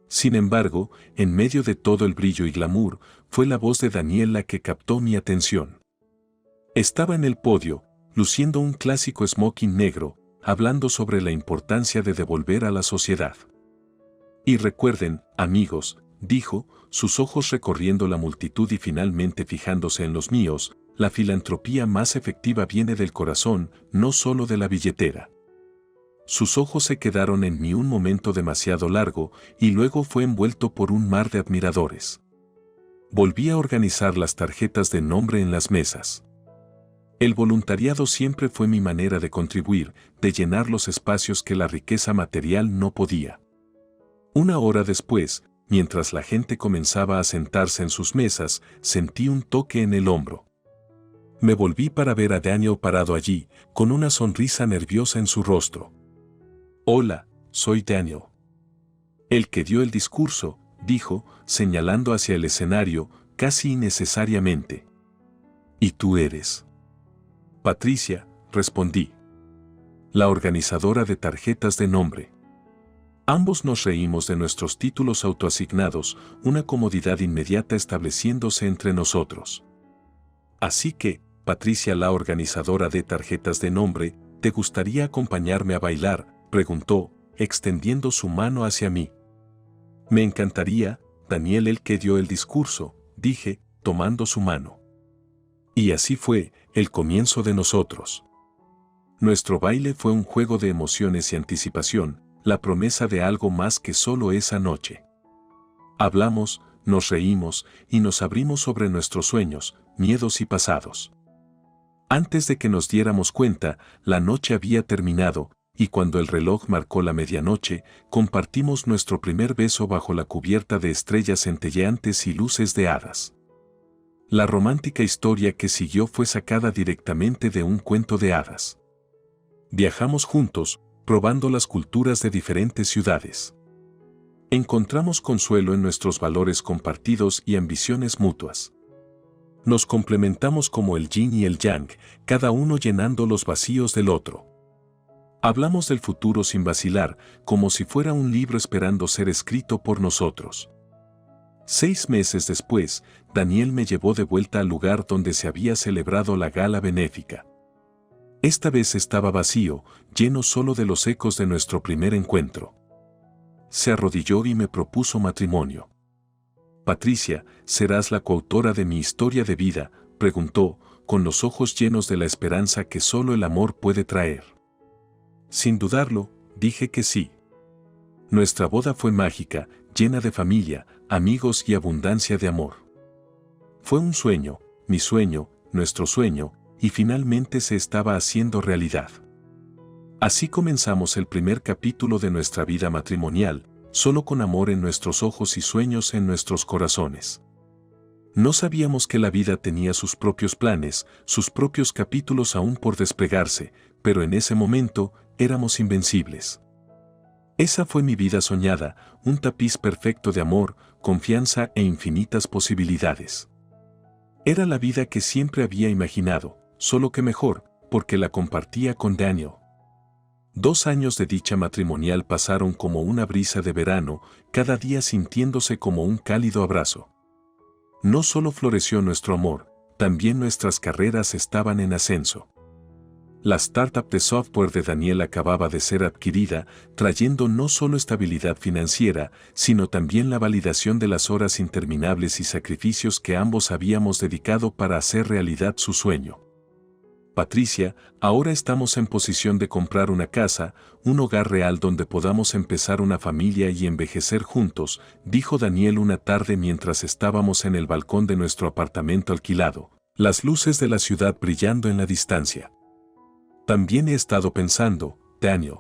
Sin embargo, en medio de todo el brillo y glamour, fue la voz de Daniel la que captó mi atención. Estaba en el podio, luciendo un clásico smoking negro, hablando sobre la importancia de devolver a la sociedad. Y recuerden, amigos, dijo, sus ojos recorriendo la multitud y finalmente fijándose en los míos, la filantropía más efectiva viene del corazón, no solo de la billetera. Sus ojos se quedaron en mí un momento demasiado largo y luego fue envuelto por un mar de admiradores. Volví a organizar las tarjetas de nombre en las mesas. El voluntariado siempre fue mi manera de contribuir, de llenar los espacios que la riqueza material no podía. Una hora después, mientras la gente comenzaba a sentarse en sus mesas, sentí un toque en el hombro. Me volví para ver a Daniel parado allí, con una sonrisa nerviosa en su rostro. Hola, soy Daniel. El que dio el discurso, dijo, señalando hacia el escenario, casi innecesariamente. ¿Y tú eres? Patricia, respondí. La organizadora de tarjetas de nombre. Ambos nos reímos de nuestros títulos autoasignados, una comodidad inmediata estableciéndose entre nosotros. Así que, Patricia, la organizadora de tarjetas de nombre, ¿te gustaría acompañarme a bailar?, preguntó, extendiendo su mano hacia mí. Me encantaría, Daniel, el que dio el discurso, dije, tomando su mano. Y así fue, el comienzo de nosotros. Nuestro baile fue un juego de emociones y anticipación, la promesa de algo más que solo esa noche. Hablamos, nos reímos y nos abrimos sobre nuestros sueños, miedos y pasados. Antes de que nos diéramos cuenta, la noche había terminado, y cuando el reloj marcó la medianoche, compartimos nuestro primer beso bajo la cubierta de estrellas centelleantes y luces de hadas. La romántica historia que siguió fue sacada directamente de un cuento de hadas. Viajamos juntos, probando las culturas de diferentes ciudades. Encontramos consuelo en nuestros valores compartidos y ambiciones mutuas. Nos complementamos como el yin y el yang, cada uno llenando los vacíos del otro. Hablamos del futuro sin vacilar, como si fuera un libro esperando ser escrito por nosotros. 6 meses después, Daniel me llevó de vuelta al lugar donde se había celebrado la gala benéfica. Esta vez estaba vacío, lleno solo de los ecos de nuestro primer encuentro. Se arrodilló y me propuso matrimonio. «Patricia, ¿serás la coautora de mi historia de vida?», preguntó, con los ojos llenos de la esperanza que solo el amor puede traer. Sin dudarlo, dije que sí. Nuestra boda fue mágica, llena de familia, amigos y abundancia de amor. Fue un sueño, mi sueño, nuestro sueño, y finalmente se estaba haciendo realidad. Así comenzamos el primer capítulo de nuestra vida matrimonial, solo con amor en nuestros ojos y sueños en nuestros corazones. No sabíamos que la vida tenía sus propios planes, sus propios capítulos aún por desplegarse, pero en ese momento éramos invencibles. Esa fue mi vida soñada, un tapiz perfecto de amor, confianza e infinitas posibilidades. Era la vida que siempre había imaginado, solo que mejor, porque la compartía con Daniel. 2 años de dicha matrimonial pasaron como una brisa de verano, cada día sintiéndose como un cálido abrazo. No solo floreció nuestro amor, también nuestras carreras estaban en ascenso. La startup de software de Daniel acababa de ser adquirida, trayendo no solo estabilidad financiera, sino también la validación de las horas interminables y sacrificios que ambos habíamos dedicado para hacer realidad su sueño. Patricia, ahora estamos en posición de comprar una casa, un hogar real donde podamos empezar una familia y envejecer juntos, dijo Daniel una tarde mientras estábamos en el balcón de nuestro apartamento alquilado, las luces de la ciudad brillando en la distancia. También he estado pensando, Daniel.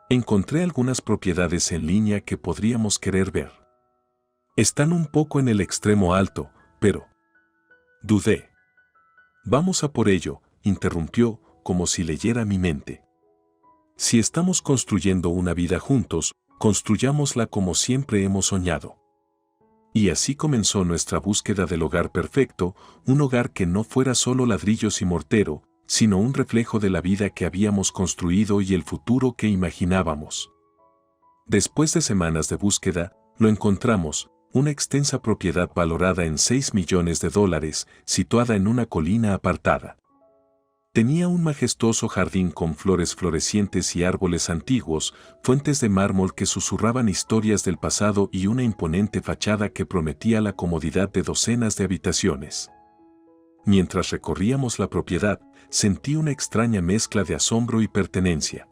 Encontré algunas propiedades en línea que podríamos querer ver. Están un poco en el extremo alto, pero... Dudé. Vamos a por ello, interrumpió, como si leyera mi mente. Si estamos construyendo una vida juntos, construyámosla como siempre hemos soñado. Y así comenzó nuestra búsqueda del hogar perfecto, un hogar que no fuera solo ladrillos y mortero, sino un reflejo de la vida que habíamos construido y el futuro que imaginábamos. Después de semanas de búsqueda, lo encontramos, una extensa propiedad valorada en $6 millones, situada en una colina apartada. Tenía un majestuoso jardín con flores florecientes y árboles antiguos, fuentes de mármol que susurraban historias del pasado y una imponente fachada que prometía la comodidad de docenas de habitaciones. Mientras recorríamos la propiedad, sentí una extraña mezcla de asombro y pertenencia.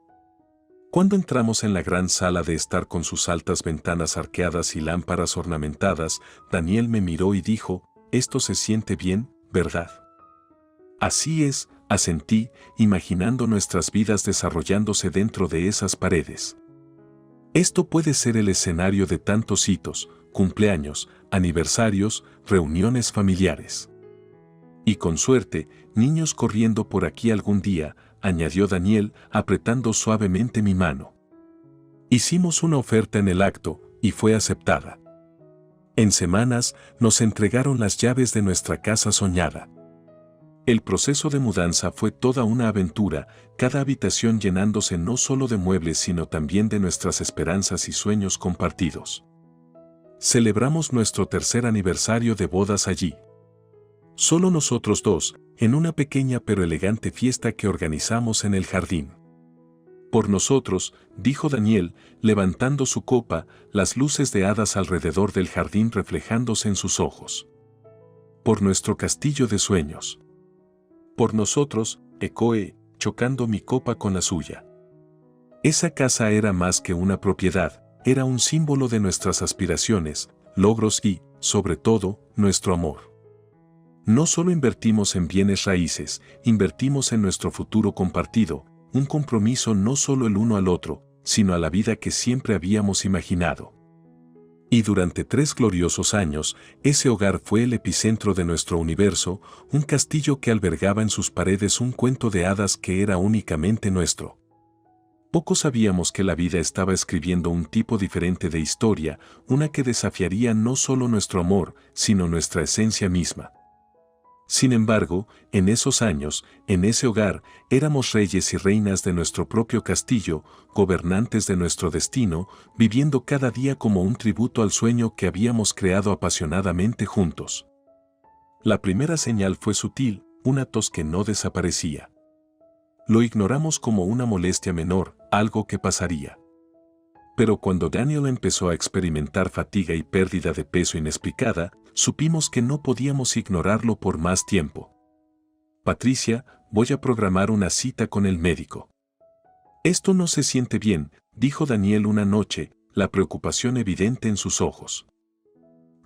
Cuando entramos en la gran sala de estar con sus altas ventanas arqueadas y lámparas ornamentadas, Daniel me miró y dijo, «Esto se siente bien, ¿verdad?». Así es, asentí, imaginando nuestras vidas desarrollándose dentro de esas paredes. Esto puede ser el escenario de tantos hitos, cumpleaños, aniversarios, reuniones familiares. Y con suerte, niños corriendo por aquí algún día, añadió Daniel, apretando suavemente mi mano. Hicimos una oferta en el acto, y fue aceptada. En semanas, nos entregaron las llaves de nuestra casa soñada. El proceso de mudanza fue toda una aventura, cada habitación llenándose no solo de muebles sino también de nuestras esperanzas y sueños compartidos. Celebramos nuestro 3er aniversario de bodas allí. Solo nosotros dos, en una pequeña pero elegante fiesta que organizamos en el jardín. Por nosotros, dijo Daniel, levantando su copa, las luces de hadas alrededor del jardín reflejándose en sus ojos. Por nuestro castillo de sueños. Por nosotros, ecoé, chocando mi copa con la suya. Esa casa era más que una propiedad, era un símbolo de nuestras aspiraciones, logros y, sobre todo, nuestro amor. No solo invertimos en bienes raíces, invertimos en nuestro futuro compartido, un compromiso no solo el uno al otro, sino a la vida que siempre habíamos imaginado. Y durante 3 gloriosos años, ese hogar fue el epicentro de nuestro universo, un castillo que albergaba en sus paredes un cuento de hadas que era únicamente nuestro. Poco sabíamos que la vida estaba escribiendo un tipo diferente de historia, una que desafiaría no solo nuestro amor, sino nuestra esencia misma. Sin embargo, en esos años, en ese hogar, éramos reyes y reinas de nuestro propio castillo, gobernantes de nuestro destino, viviendo cada día como un tributo al sueño que habíamos creado apasionadamente juntos. La primera señal fue sutil, una tos que no desaparecía. Lo ignoramos como una molestia menor, algo que pasaría. Pero cuando Daniel empezó a experimentar fatiga y pérdida de peso inexplicada, supimos que no podíamos ignorarlo por más tiempo. Patricia, voy a programar una cita con el médico. Esto no se siente bien, dijo Daniel una noche, la preocupación evidente en sus ojos.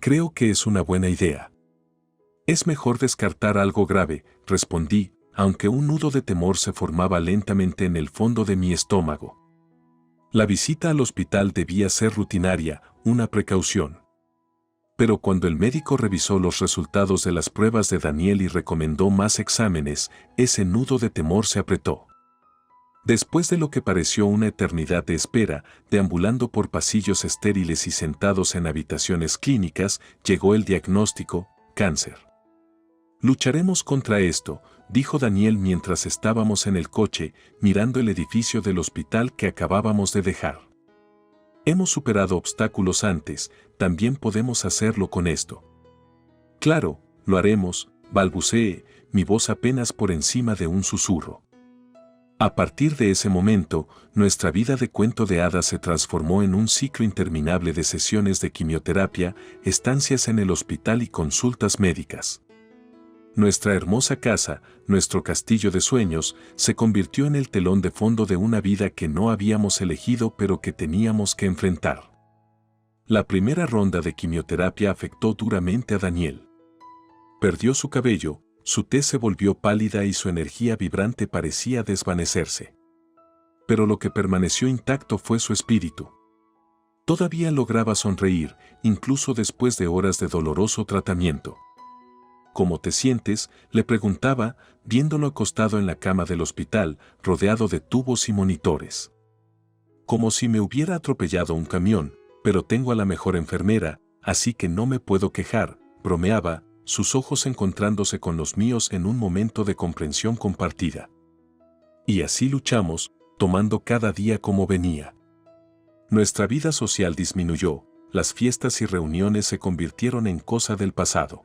Creo que es una buena idea. Es mejor descartar algo grave, respondí, aunque un nudo de temor se formaba lentamente en el fondo de mi estómago. La visita al hospital debía ser rutinaria, una precaución. Pero cuando el médico revisó los resultados de las pruebas de Daniel y recomendó más exámenes, ese nudo de temor se apretó. Después de lo que pareció una eternidad de espera, deambulando por pasillos estériles y sentados en habitaciones clínicas, llegó el diagnóstico: cáncer. Lucharemos contra esto, dijo Daniel mientras estábamos en el coche, mirando el edificio del hospital que acabábamos de dejar. Hemos superado obstáculos antes, también podemos hacerlo con esto. Claro, lo haremos, balbuceé, mi voz apenas por encima de un susurro. A partir de ese momento, nuestra vida de cuento de hadas se transformó en un ciclo interminable de sesiones de quimioterapia, estancias en el hospital y consultas médicas. Nuestra hermosa casa, nuestro castillo de sueños, se convirtió en el telón de fondo de una vida que no habíamos elegido pero que teníamos que enfrentar. La primera ronda de quimioterapia afectó duramente a Daniel. Perdió su cabello, su tez se volvió pálida y su energía vibrante parecía desvanecerse. Pero lo que permaneció intacto fue su espíritu. Todavía lograba sonreír, incluso después de horas de doloroso tratamiento. ¿Cómo te sientes?, le preguntaba, viéndolo acostado en la cama del hospital, rodeado de tubos y monitores. Como si me hubiera atropellado un camión, pero tengo a la mejor enfermera, así que no me puedo quejar, bromeaba, sus ojos encontrándose con los míos en un momento de comprensión compartida. Y así luchamos, tomando cada día como venía. Nuestra vida social disminuyó, las fiestas y reuniones se convirtieron en cosa del pasado.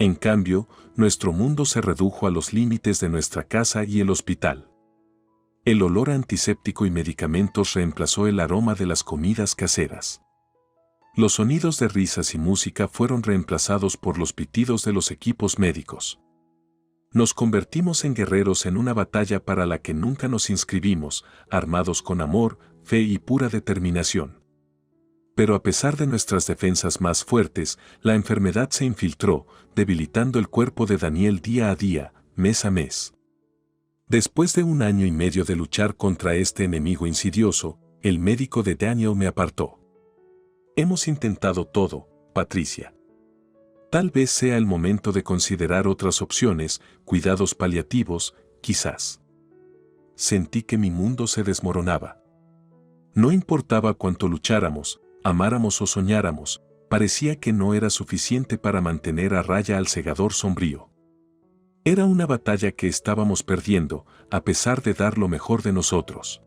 En cambio, nuestro mundo se redujo a los límites de nuestra casa y el hospital. El olor a antiséptico y medicamentos reemplazó el aroma de las comidas caseras. Los sonidos de risas y música fueron reemplazados por los pitidos de los equipos médicos. Nos convertimos en guerreros en una batalla para la que nunca nos inscribimos, armados con amor, fe y pura determinación. Pero a pesar de nuestras defensas más fuertes, la enfermedad se infiltró, debilitando el cuerpo de Daniel día a día, mes a mes. Después de 1 año y medio de luchar contra este enemigo insidioso, el médico de Daniel me apartó. Hemos intentado todo, Patricia. Tal vez sea el momento de considerar otras opciones, cuidados paliativos, quizás. Sentí que mi mundo se desmoronaba. No importaba cuánto lucháramos, amáramos o soñáramos, parecía que no era suficiente para mantener a raya al segador sombrío. Era una batalla que estábamos perdiendo, a pesar de dar lo mejor de nosotros.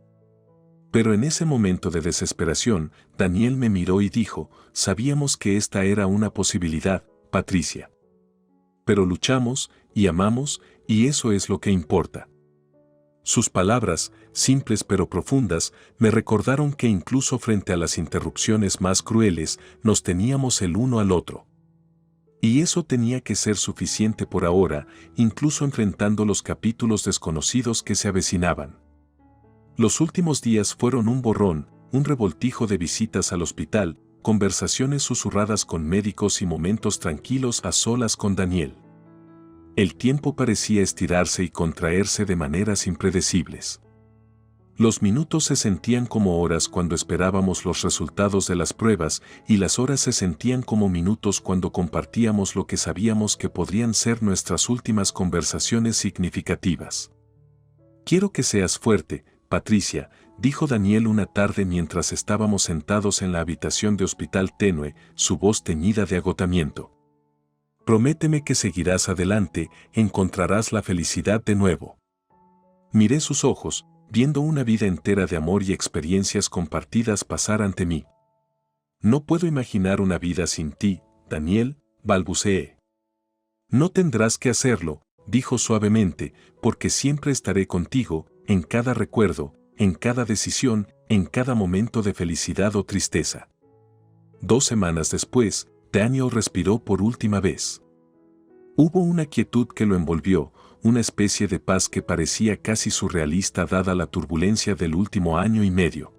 Pero en ese momento de desesperación, Daniel me miró y dijo: sabíamos que esta era una posibilidad, Patricia. Pero luchamos, y amamos, y eso es lo que importa. Sus palabras, simples pero profundas, me recordaron que incluso frente a las interrupciones más crueles, nos teníamos el uno al otro. Y eso tenía que ser suficiente por ahora, incluso enfrentando los capítulos desconocidos que se avecinaban. Los últimos días fueron un borrón, un revoltijo de visitas al hospital, conversaciones susurradas con médicos y momentos tranquilos a solas con Daniel. El tiempo parecía estirarse y contraerse de maneras impredecibles. Los minutos se sentían como horas cuando esperábamos los resultados de las pruebas y las horas se sentían como minutos cuando compartíamos lo que sabíamos que podrían ser nuestras últimas conversaciones significativas. Quiero que seas fuerte, Patricia, dijo Daniel una tarde mientras estábamos sentados en la habitación de hospital tenue, su voz teñida de agotamiento. Prométeme que seguirás adelante, encontrarás la felicidad de nuevo. Miré sus ojos, viendo una vida entera de amor y experiencias compartidas pasar ante mí. No puedo imaginar una vida sin ti, Daniel, balbuceé. No tendrás que hacerlo, dijo suavemente, porque siempre estaré contigo, en cada recuerdo, en cada decisión, en cada momento de felicidad o tristeza. 2 semanas después, Daniel respiró por última vez. Hubo una quietud que lo envolvió, una especie de paz que parecía casi surrealista dada la turbulencia del último año y medio.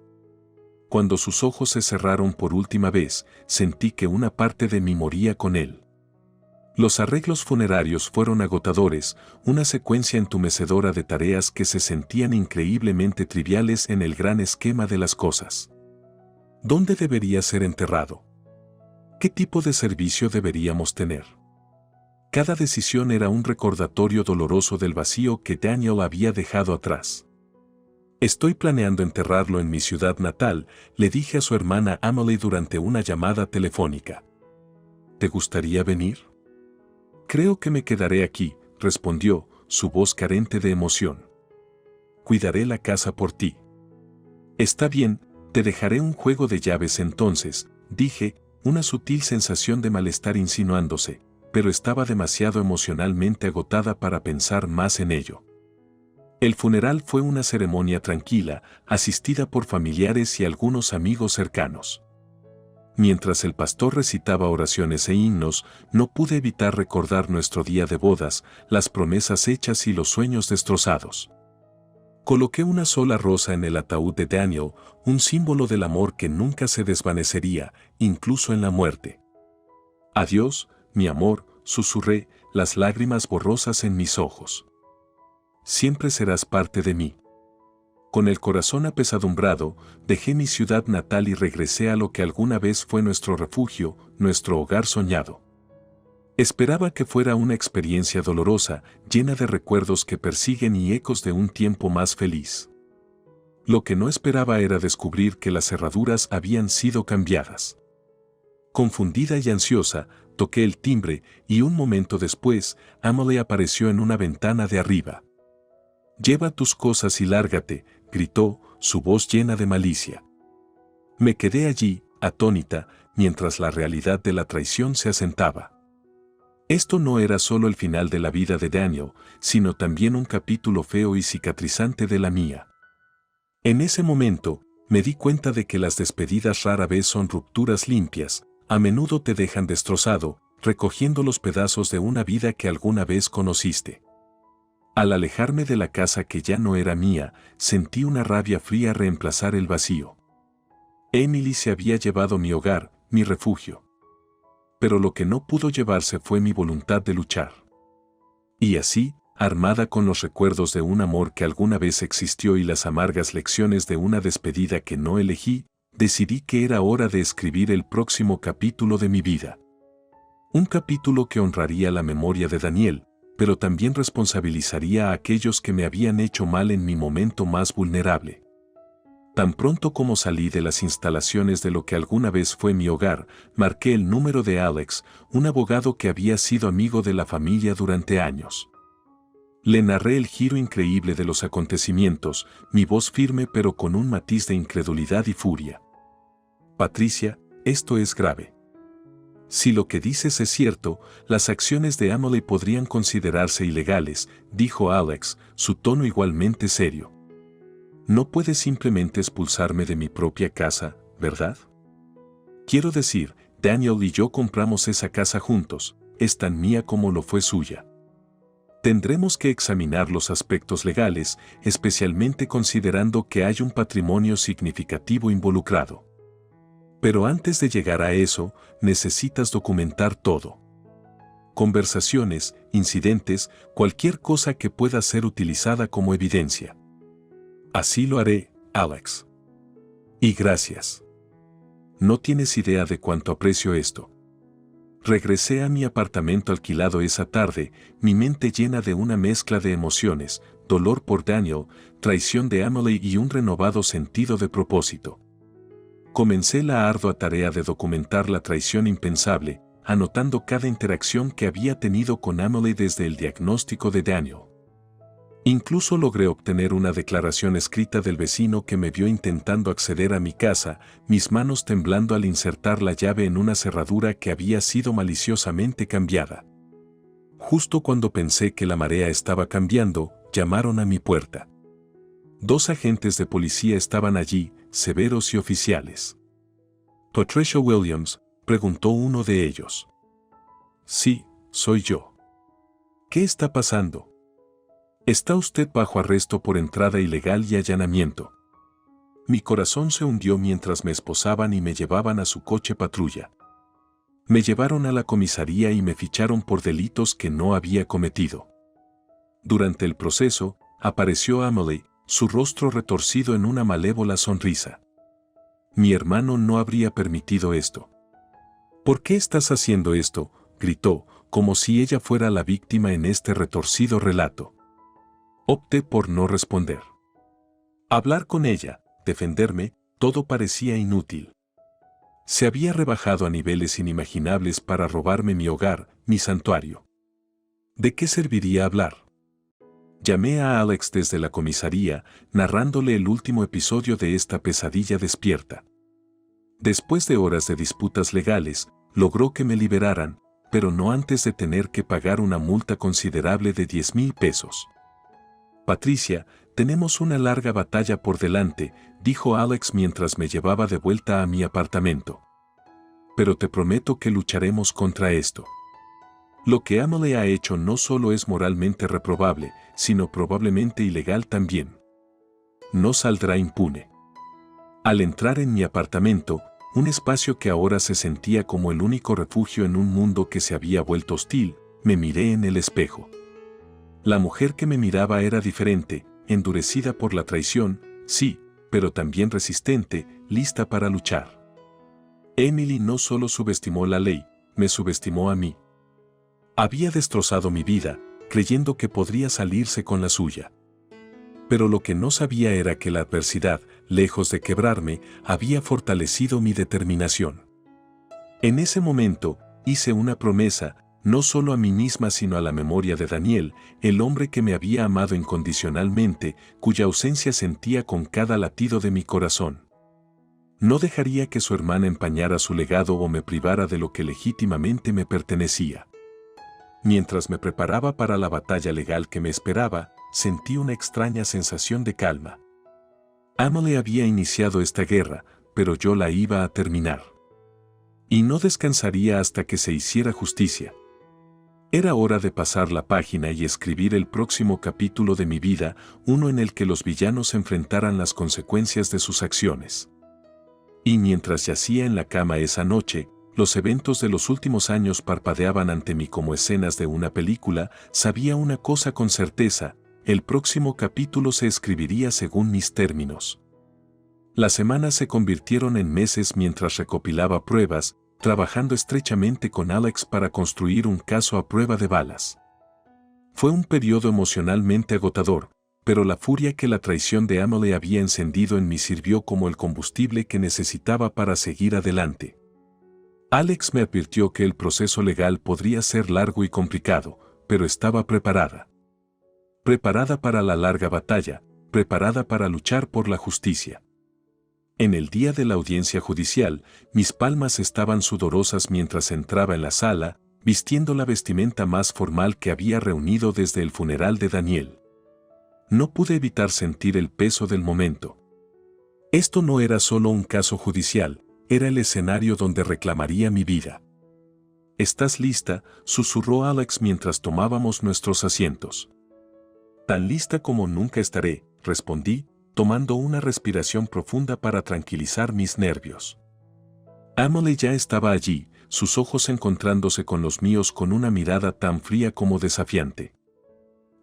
Cuando sus ojos se cerraron por última vez, sentí que una parte de mí moría con él. Los arreglos funerarios fueron agotadores, una secuencia entumecedora de tareas que se sentían increíblemente triviales en el gran esquema de las cosas. ¿Dónde debería ser enterrado? ¿Qué tipo de servicio deberíamos tener? Cada decisión era un recordatorio doloroso del vacío que Daniel había dejado atrás. Estoy planeando enterrarlo en mi ciudad natal, le dije a su hermana Emily durante una llamada telefónica. ¿Te gustaría venir? Creo que me quedaré aquí, respondió, su voz carente de emoción. Cuidaré la casa por ti. Está bien, te dejaré un juego de llaves entonces, dije, una sutil sensación de malestar insinuándose, pero estaba demasiado emocionalmente agotada para pensar más en ello. El funeral fue una ceremonia tranquila, asistida por familiares y algunos amigos cercanos. Mientras el pastor recitaba oraciones e himnos, no pude evitar recordar nuestro día de bodas, las promesas hechas y los sueños destrozados. Coloqué una sola rosa en el ataúd de Daniel, un símbolo del amor que nunca se desvanecería, incluso en la muerte. Adiós, mi amor, susurré, las lágrimas borrosas en mis ojos. Siempre serás parte de mí. Con el corazón apesadumbrado, dejé mi ciudad natal y regresé a lo que alguna vez fue nuestro refugio, nuestro hogar soñado. Esperaba que fuera una experiencia dolorosa, llena de recuerdos que persiguen y ecos de un tiempo más feliz. Lo que no esperaba era descubrir que las cerraduras habían sido cambiadas. Confundida y ansiosa, toqué el timbre y un momento después, Emily apareció en una ventana de arriba. «Lleva tus cosas y lárgate», gritó, su voz llena de malicia. Me quedé allí, atónita, mientras la realidad de la traición se asentaba. Esto no era solo el final de la vida de Daniel, sino también un capítulo feo y cicatrizante de la mía. En ese momento, me di cuenta de que las despedidas rara vez son rupturas limpias, a menudo te dejan destrozado, recogiendo los pedazos de una vida que alguna vez conociste. Al alejarme de la casa que ya no era mía, sentí una rabia fría reemplazar el vacío. Emily se había llevado mi hogar, mi refugio. Pero lo que no pudo llevarse fue mi voluntad de luchar. Y así, armada con los recuerdos de un amor que alguna vez existió y las amargas lecciones de una despedida que no elegí, decidí que era hora de escribir el próximo capítulo de mi vida. Un capítulo que honraría la memoria de Daniel, pero también responsabilizaría a aquellos que me habían hecho mal en mi momento más vulnerable. Tan pronto como salí de las instalaciones de lo que alguna vez fue mi hogar, marqué el número de Alex, un abogado que había sido amigo de la familia durante años. Le narré el giro increíble de los acontecimientos, mi voz firme pero con un matiz de incredulidad y furia. Patricia, esto es grave. Si lo que dices es cierto, las acciones de Emily podrían considerarse ilegales, dijo Alex, su tono igualmente serio. No puedes simplemente expulsarme de mi propia casa, ¿verdad? Quiero decir, Daniel y yo compramos esa casa juntos, es tan mía como lo fue suya. Tendremos que examinar los aspectos legales, especialmente considerando que hay un patrimonio significativo involucrado. Pero antes de llegar a eso, necesitas documentar todo. Conversaciones, incidentes, cualquier cosa que pueda ser utilizada como evidencia. Así lo haré, Alex. Y gracias. No tienes idea de cuánto aprecio esto. Regresé a mi apartamento alquilado esa tarde, mi mente llena de una mezcla de emociones, dolor por Daniel, traición de Emily y un renovado sentido de propósito. Comencé la ardua tarea de documentar la traición impensable, anotando cada interacción que había tenido con Emily desde el diagnóstico de Daniel. Incluso logré obtener una declaración escrita del vecino que me vio intentando acceder a mi casa, mis manos temblando al insertar la llave en una cerradura que había sido maliciosamente cambiada. Justo cuando pensé que la marea estaba cambiando, llamaron a mi puerta. 2 agentes de policía estaban allí, severos y oficiales. «¿Patricia Williams?», preguntó uno de ellos. «Sí, soy yo». «¿Qué está pasando?». «Está usted bajo arresto por entrada ilegal y allanamiento». Mi corazón se hundió mientras me esposaban y me llevaban a su coche patrulla. Me llevaron a la comisaría y me ficharon por delitos que no había cometido. Durante el proceso, apareció Emily, su rostro retorcido en una malévola sonrisa. Mi hermano no habría permitido esto. «¿Por qué estás haciendo esto?», gritó, como si ella fuera la víctima en este retorcido relato. Opté por no responder. Hablar con ella, defenderme, todo parecía inútil. Se había rebajado a niveles inimaginables para robarme mi hogar, mi santuario. ¿De qué serviría hablar? Llamé a Alex desde la comisaría, narrándole el último episodio de esta pesadilla despierta. Después de horas de disputas legales, logró que me liberaran, pero no antes de tener que pagar una multa considerable de 10,000 pesos. «Patricia, tenemos una larga batalla por delante», dijo Alex mientras me llevaba de vuelta a mi apartamento. «Pero te prometo que lucharemos contra esto. Lo que Emily ha hecho no solo es moralmente reprobable, sino probablemente ilegal también. No saldrá impune». Al entrar en mi apartamento, un espacio que ahora se sentía como el único refugio en un mundo que se había vuelto hostil, me miré en el espejo. La mujer que me miraba era diferente, endurecida por la traición, sí, pero también resistente, lista para luchar. Emily no solo subestimó la ley, me subestimó a mí. Había destrozado mi vida, creyendo que podría salirse con la suya. Pero lo que no sabía era que la adversidad, lejos de quebrarme, había fortalecido mi determinación. En ese momento, hice una promesa, no solo a mí misma sino a la memoria de Daniel, el hombre que me había amado incondicionalmente, cuya ausencia sentía con cada latido de mi corazón. No dejaría que su hermana empañara su legado o me privara de lo que legítimamente me pertenecía. Mientras me preparaba para la batalla legal que me esperaba, sentí una extraña sensación de calma. Emily había iniciado esta guerra, pero yo la iba a terminar. Y no descansaría hasta que se hiciera justicia. Era hora de pasar la página y escribir el próximo capítulo de mi vida, uno en el que los villanos enfrentaran las consecuencias de sus acciones. Y mientras yacía en la cama esa noche, los eventos de los últimos años parpadeaban ante mí como escenas de una película, sabía una cosa con certeza: el próximo capítulo se escribiría según mis términos. Las semanas se convirtieron en meses mientras recopilaba pruebas, trabajando estrechamente con Alex para construir un caso a prueba de balas. Fue un periodo emocionalmente agotador, pero la furia que la traición de Emily había encendido en mí sirvió como el combustible que necesitaba para seguir adelante. Alex me advirtió que el proceso legal podría ser largo y complicado, pero estaba preparada. Preparada para la larga batalla, preparada para luchar por la justicia. En el día de la audiencia judicial, mis palmas estaban sudorosas mientras entraba en la sala, vistiendo la vestimenta más formal que había reunido desde el funeral de Daniel. No pude evitar sentir el peso del momento. Esto no era solo un caso judicial, era el escenario donde reclamaría mi vida. «¿Estás lista?», susurró Alex mientras tomábamos nuestros asientos. «Tan lista como nunca estaré», respondí, tomando una respiración profunda para tranquilizar mis nervios. Emily ya estaba allí, sus ojos encontrándose con los míos con una mirada tan fría como desafiante.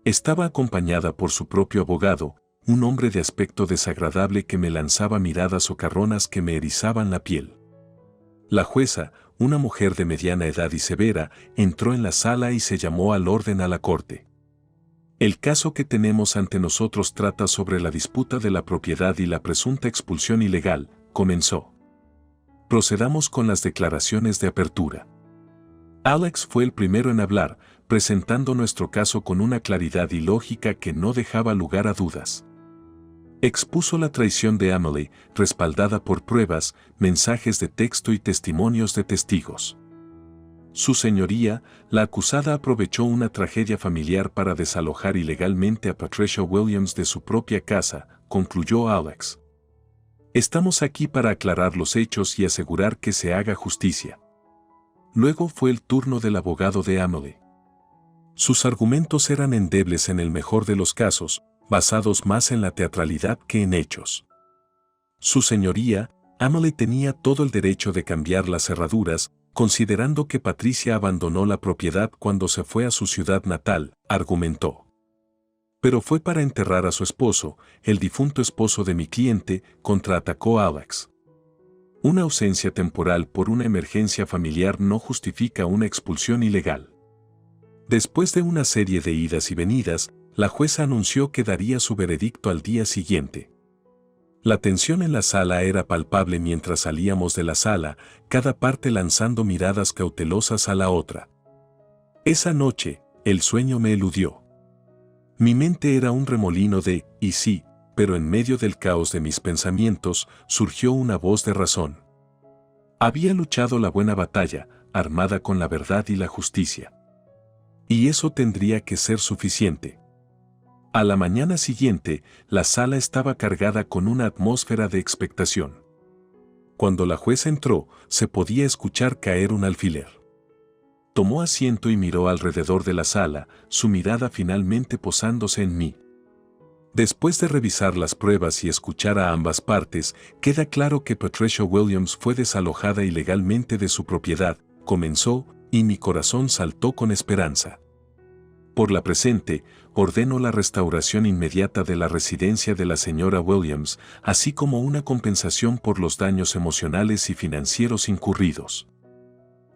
Estaba acompañada por su propio abogado, un hombre de aspecto desagradable que me lanzaba miradas socarronas que me erizaban la piel. La jueza, una mujer de mediana edad y severa, entró en la sala y se llamó al orden a la corte. El caso que tenemos ante nosotros trata sobre la disputa de la propiedad y la presunta expulsión ilegal, comenzó. Procedamos con las declaraciones de apertura. Alex fue el primero en hablar, presentando nuestro caso con una claridad y lógica que no dejaba lugar a dudas. Expuso la traición de Emily, respaldada por pruebas, mensajes de texto y testimonios de testigos. Su señoría, la acusada aprovechó una tragedia familiar para desalojar ilegalmente a Patricia Williams de su propia casa, concluyó Alex. Estamos aquí para aclarar los hechos y asegurar que se haga justicia. Luego fue el turno del abogado de Emily. Sus argumentos eran endebles en el mejor de los casos, basados más en la teatralidad que en hechos. Su señoría, Emily tenía todo el derecho de cambiar las cerraduras, considerando que Patricia abandonó la propiedad cuando se fue a su ciudad natal, argumentó. Pero fue para enterrar a su esposo, el difunto esposo de mi cliente, contraatacó Alex. Una ausencia temporal por una emergencia familiar no justifica una expulsión ilegal. Después de una serie de idas y venidas, la jueza anunció que daría su veredicto al día siguiente. La tensión en la sala era palpable mientras salíamos de la sala, cada parte lanzando miradas cautelosas a la otra. Esa noche, el sueño me eludió. Mi mente era un remolino de, y sí, pero en medio del caos de mis pensamientos, surgió una voz de razón. Había luchado la buena batalla, armada con la verdad y la justicia. Y eso tendría que ser suficiente. A la mañana siguiente, la sala estaba cargada con una atmósfera de expectación. Cuando la jueza entró, se podía escuchar caer un alfiler. Tomó asiento y miró alrededor de la sala, su mirada finalmente posándose en mí. Después de revisar las pruebas y escuchar a ambas partes, queda claro que Patricia Williams fue desalojada ilegalmente de su propiedad, comenzó, y mi corazón saltó con esperanza. Por la presente, ordeno la restauración inmediata de la residencia de la señora Williams, así como una compensación por los daños emocionales y financieros incurridos.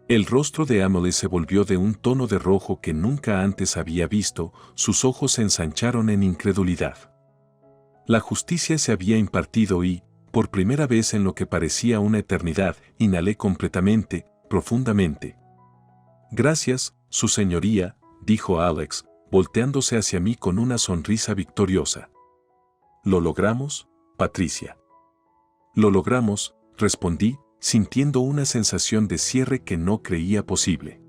El rostro de Emily se volvió de un tono de rojo que nunca antes había visto, sus ojos se ensancharon en incredulidad. La justicia se había impartido y, por primera vez en lo que parecía una eternidad, inhalé completamente, profundamente. Gracias, su señoría, dijo Alex, volteándose hacia mí con una sonrisa victoriosa. ¿Lo logramos, Patricia? Lo logramos, respondí, sintiendo una sensación de cierre que no creía posible.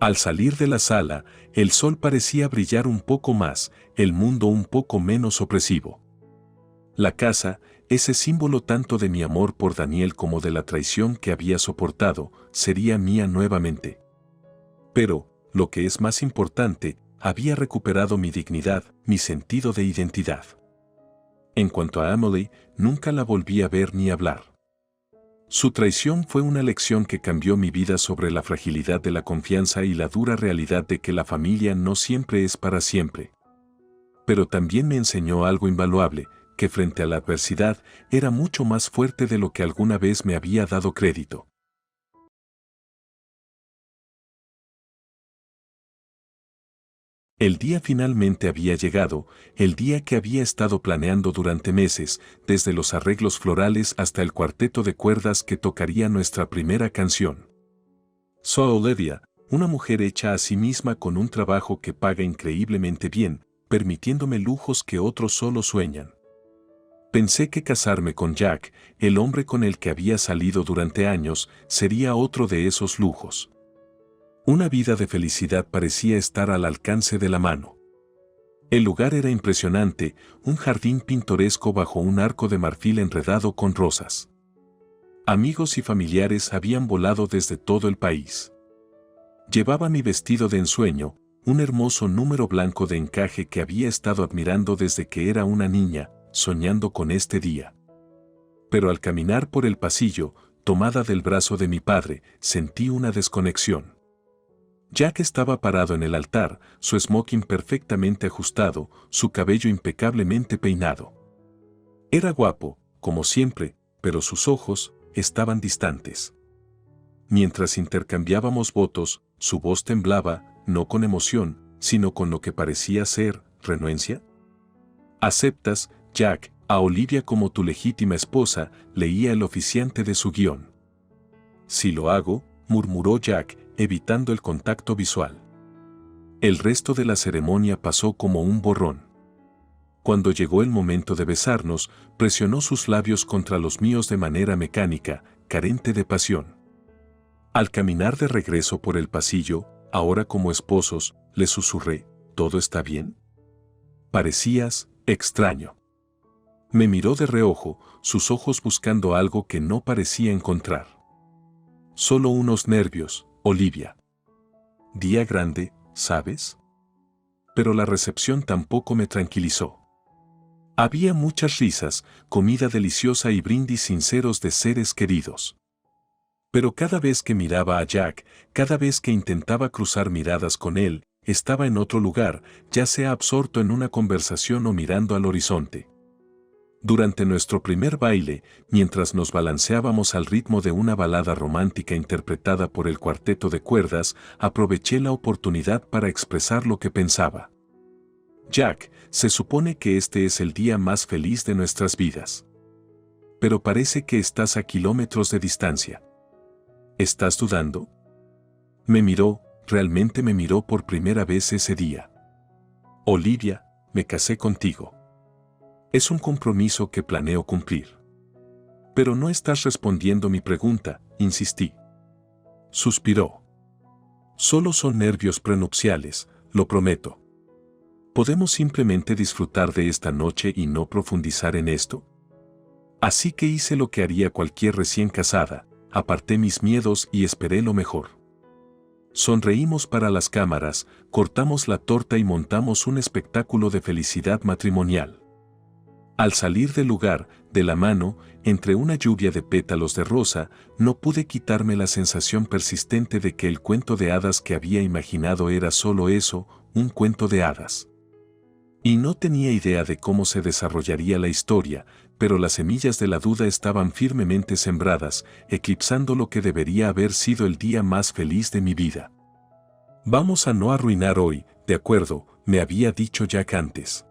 Al salir de la sala, el sol parecía brillar un poco más, el mundo un poco menos opresivo. La casa, ese símbolo tanto de mi amor por Daniel como de la traición que había soportado, sería mía nuevamente. Pero, lo que es más importante, había recuperado mi dignidad, mi sentido de identidad. En cuanto a Emily, nunca la volví a ver ni hablar. Su traición fue una lección que cambió mi vida sobre la fragilidad de la confianza y la dura realidad de que la familia no siempre es para siempre. Pero también me enseñó algo invaluable, que frente a la adversidad era mucho más fuerte de lo que alguna vez me había dado crédito. El día finalmente había llegado, el día que había estado planeando durante meses, desde los arreglos florales hasta el cuarteto de cuerdas que tocaría nuestra primera canción. Soy Olivia, una mujer hecha a sí misma con un trabajo que paga increíblemente bien, permitiéndome lujos que otros solo sueñan. Pensé que casarme con Jack, el hombre con el que había salido durante años, sería otro de esos lujos. Una vida de felicidad parecía estar al alcance de la mano. El lugar era impresionante, un jardín pintoresco bajo un arco de marfil enredado con rosas. Amigos y familiares habían volado desde todo el país. Llevaba mi vestido de ensueño, un hermoso número blanco de encaje que había estado admirando desde que era una niña, soñando con este día. Pero al caminar por el pasillo, tomada del brazo de mi padre, sentí una desconexión. Jack estaba parado en el altar, su smoking perfectamente ajustado, su cabello impecablemente peinado. Era guapo, como siempre, pero sus ojos estaban distantes. Mientras intercambiábamos votos, su voz temblaba, no con emoción, sino con lo que parecía ser renuencia. ¿Aceptas, Jack, a Olivia como tu legítima esposa?, leía el oficiante de su guión. «Si lo hago», murmuró Jack, evitando el contacto visual. El resto de la ceremonia pasó como un borrón. Cuando llegó el momento de besarnos, presionó sus labios contra los míos de manera mecánica, carente de pasión. Al caminar de regreso por el pasillo, ahora como esposos, le susurré, «¿Todo está bien?». Parecías extraño. Me miró de reojo, sus ojos buscando algo que no parecía encontrar. «Solo unos nervios, Olivia». Día grande, ¿sabes? Pero la recepción tampoco me tranquilizó. Había muchas risas, comida deliciosa y brindis sinceros de seres queridos. Pero cada vez que miraba a Jack, cada vez que intentaba cruzar miradas con él, estaba en otro lugar, ya sea absorto en una conversación o mirando al horizonte. Durante nuestro primer baile, mientras nos balanceábamos al ritmo de una balada romántica interpretada por el cuarteto de cuerdas, aproveché la oportunidad para expresar lo que pensaba. «Jack, se supone que este es el día más feliz de nuestras vidas. Pero parece que estás a kilómetros de distancia. ¿Estás dudando?». Me miró, realmente me miró por primera vez ese día. «Olivia, me casé contigo. Es un compromiso que planeo cumplir». «Pero no estás respondiendo mi pregunta», insistí. Suspiró. «Solo son nervios prenupciales, lo prometo. ¿Podemos simplemente disfrutar de esta noche y no profundizar en esto?». Así que hice lo que haría cualquier recién casada, aparté mis miedos y esperé lo mejor. Sonreímos para las cámaras, cortamos la torta y montamos un espectáculo de felicidad matrimonial. Al salir del lugar, de la mano, entre una lluvia de pétalos de rosa, no pude quitarme la sensación persistente de que el cuento de hadas que había imaginado era solo eso, un cuento de hadas. Y no tenía idea de cómo se desarrollaría la historia, pero las semillas de la duda estaban firmemente sembradas, eclipsando lo que debería haber sido el día más feliz de mi vida. «Vamos a no arruinar hoy, ¿de acuerdo?», me había dicho Jack antes.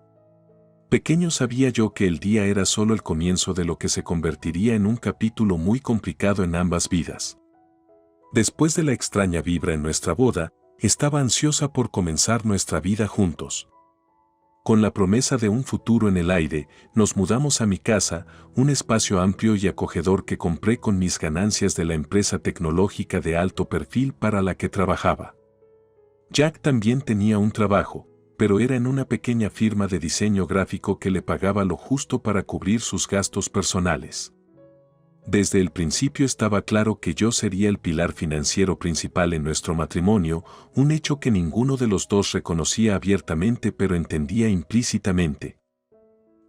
Pequeño sabía yo que el día era solo el comienzo de lo que se convertiría en un capítulo muy complicado en ambas vidas. Después de la extraña vibra en nuestra boda, estaba ansiosa por comenzar nuestra vida juntos. Con la promesa de un futuro en el aire, nos mudamos a mi casa, un espacio amplio y acogedor que compré con mis ganancias de la empresa tecnológica de alto perfil para la que trabajaba. Jack también tenía un trabajo, pero era en una pequeña firma de diseño gráfico que le pagaba lo justo para cubrir sus gastos personales. Desde el principio estaba claro que yo sería el pilar financiero principal en nuestro matrimonio, un hecho que ninguno de los dos reconocía abiertamente pero entendía implícitamente.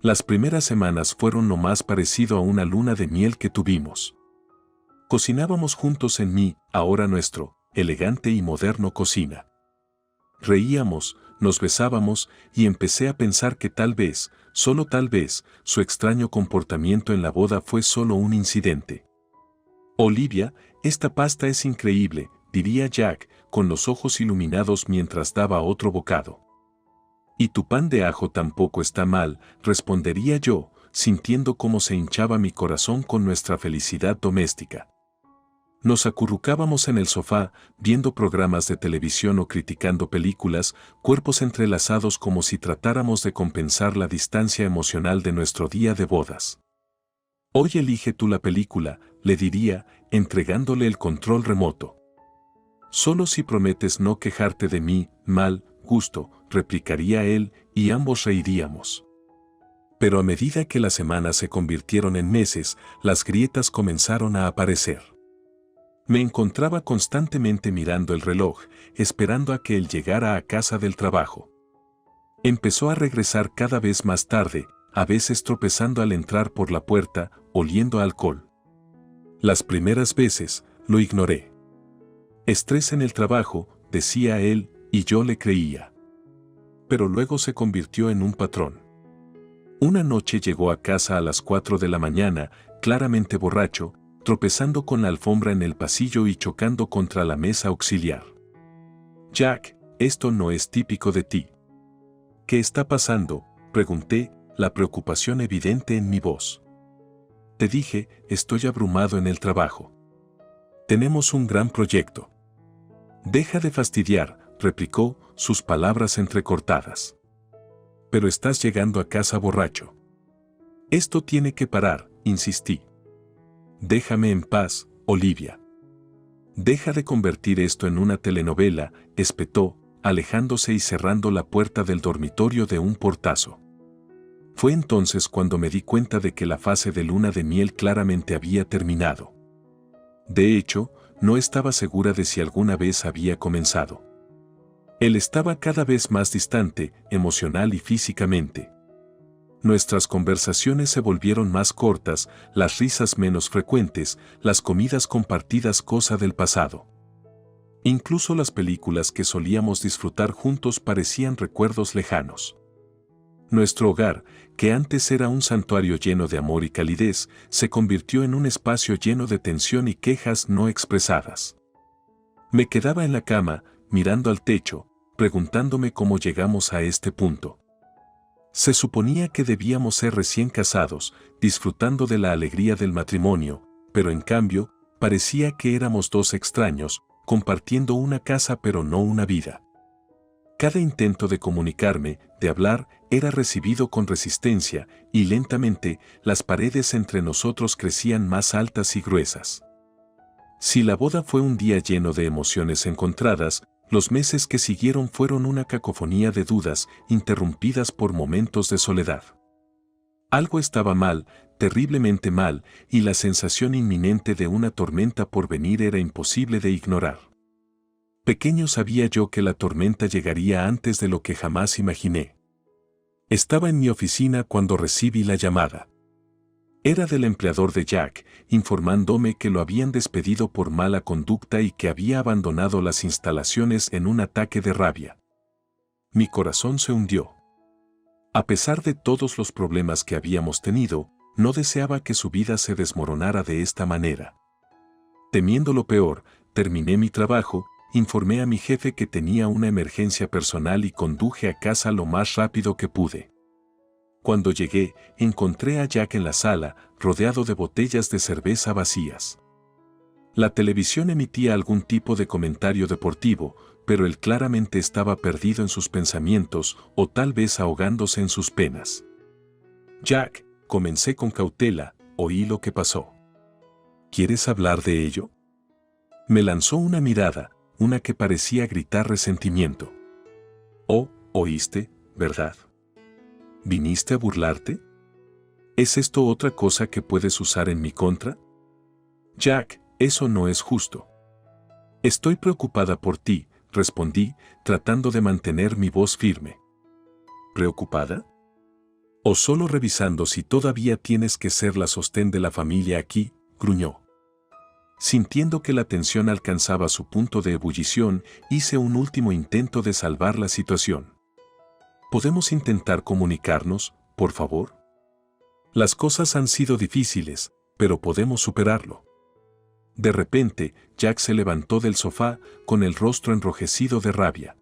Las primeras semanas fueron lo más parecido a una luna de miel que tuvimos. Cocinábamos juntos en mi, ahora nuestro, elegante y moderno cocina. Reíamos, nos besábamos y empecé a pensar que tal vez, solo tal vez, su extraño comportamiento en la boda fue solo un incidente. «Olivia, esta pasta es increíble», diría Jack, con los ojos iluminados mientras daba otro bocado. «Y tu pan de ajo tampoco está mal», respondería yo, sintiendo cómo se hinchaba mi corazón con nuestra felicidad doméstica. Nos acurrucábamos en el sofá, viendo programas de televisión o criticando películas, cuerpos entrelazados como si tratáramos de compensar la distancia emocional de nuestro día de bodas. «Hoy elige tú la película», le diría, entregándole el control remoto. «Solo si prometes no quejarte de mi mal gusto», replicaría él, y ambos reiríamos. Pero a medida que las semanas se convirtieron en meses, las grietas comenzaron a aparecer. Me encontraba constantemente mirando el reloj, esperando a que él llegara a casa del trabajo. Empezó a regresar cada vez más tarde, a veces tropezando al entrar por la puerta, oliendo a alcohol. Las primeras veces, lo ignoré. Estrés en el trabajo, decía él, y yo le creía. Pero luego se convirtió en un patrón. Una noche llegó a casa a las 4 de la mañana, claramente borracho, tropezando con la alfombra en el pasillo y chocando contra la mesa auxiliar. «Jack, esto no es típico de ti». «¿Qué está pasando?», pregunté, la preocupación evidente en mi voz. «Te dije, estoy abrumado en el trabajo. Tenemos un gran proyecto». «Deja de fastidiar», replicó, sus palabras entrecortadas. «Pero estás llegando a casa borracho». «Esto tiene que parar», insistí. «Déjame en paz, Olivia». «Deja de convertir esto en una telenovela», espetó, alejándose y cerrando la puerta del dormitorio de un portazo. Fue entonces cuando me di cuenta de que la fase de luna de miel claramente había terminado. De hecho, no estaba segura de si alguna vez había comenzado. Él estaba cada vez más distante, emocional y físicamente. Nuestras conversaciones se volvieron más cortas, las risas menos frecuentes, las comidas compartidas cosa del pasado. Incluso las películas que solíamos disfrutar juntos parecían recuerdos lejanos. Nuestro hogar, que antes era un santuario lleno de amor y calidez, se convirtió en un espacio lleno de tensión y quejas no expresadas. Me quedaba en la cama, mirando al techo, preguntándome cómo llegamos a este punto. Se suponía que debíamos ser recién casados, disfrutando de la alegría del matrimonio, pero en cambio, parecía que éramos dos extraños, compartiendo una casa pero no una vida. Cada intento de comunicarme, de hablar, era recibido con resistencia, y lentamente, las paredes entre nosotros crecían más altas y gruesas. Si la boda fue un día lleno de emociones encontradas, los meses que siguieron fueron una cacofonía de dudas, interrumpidas por momentos de soledad. Algo estaba mal, terriblemente mal, y la sensación inminente de una tormenta por venir era imposible de ignorar. Pequeño sabía yo que la tormenta llegaría antes de lo que jamás imaginé. Estaba en mi oficina cuando recibí la llamada. Era del empleador de Jack, informándome que lo habían despedido por mala conducta y que había abandonado las instalaciones en un ataque de rabia. Mi corazón se hundió. A pesar de todos los problemas que habíamos tenido, no deseaba que su vida se desmoronara de esta manera. Temiendo lo peor, terminé mi trabajo, informé a mi jefe que tenía una emergencia personal y conduje a casa lo más rápido que pude. Cuando llegué, encontré a Jack en la sala, rodeado de botellas de cerveza vacías. La televisión emitía algún tipo de comentario deportivo, pero él claramente estaba perdido en sus pensamientos o tal vez ahogándose en sus penas. «Jack», comencé con cautela, oí lo que pasó. «¿Quieres hablar de ello?». Me lanzó una mirada, una que parecía gritar resentimiento. «Oh, oíste, ¿verdad? ¿Viniste a burlarte? ¿Es esto otra cosa que puedes usar en mi contra?». «Jack, eso no es justo». «Estoy preocupada por ti», respondí, tratando de mantener mi voz firme. «¿Preocupada? ¿O solo revisando si todavía tienes que ser la sostén de la familia aquí?», gruñó. Sintiendo que la tensión alcanzaba su punto de ebullición, hice un último intento de salvar la situación. «¿Podemos intentar comunicarnos, por favor? Las cosas han sido difíciles, pero podemos superarlo». De repente, Jack se levantó del sofá, con el rostro enrojecido de rabia.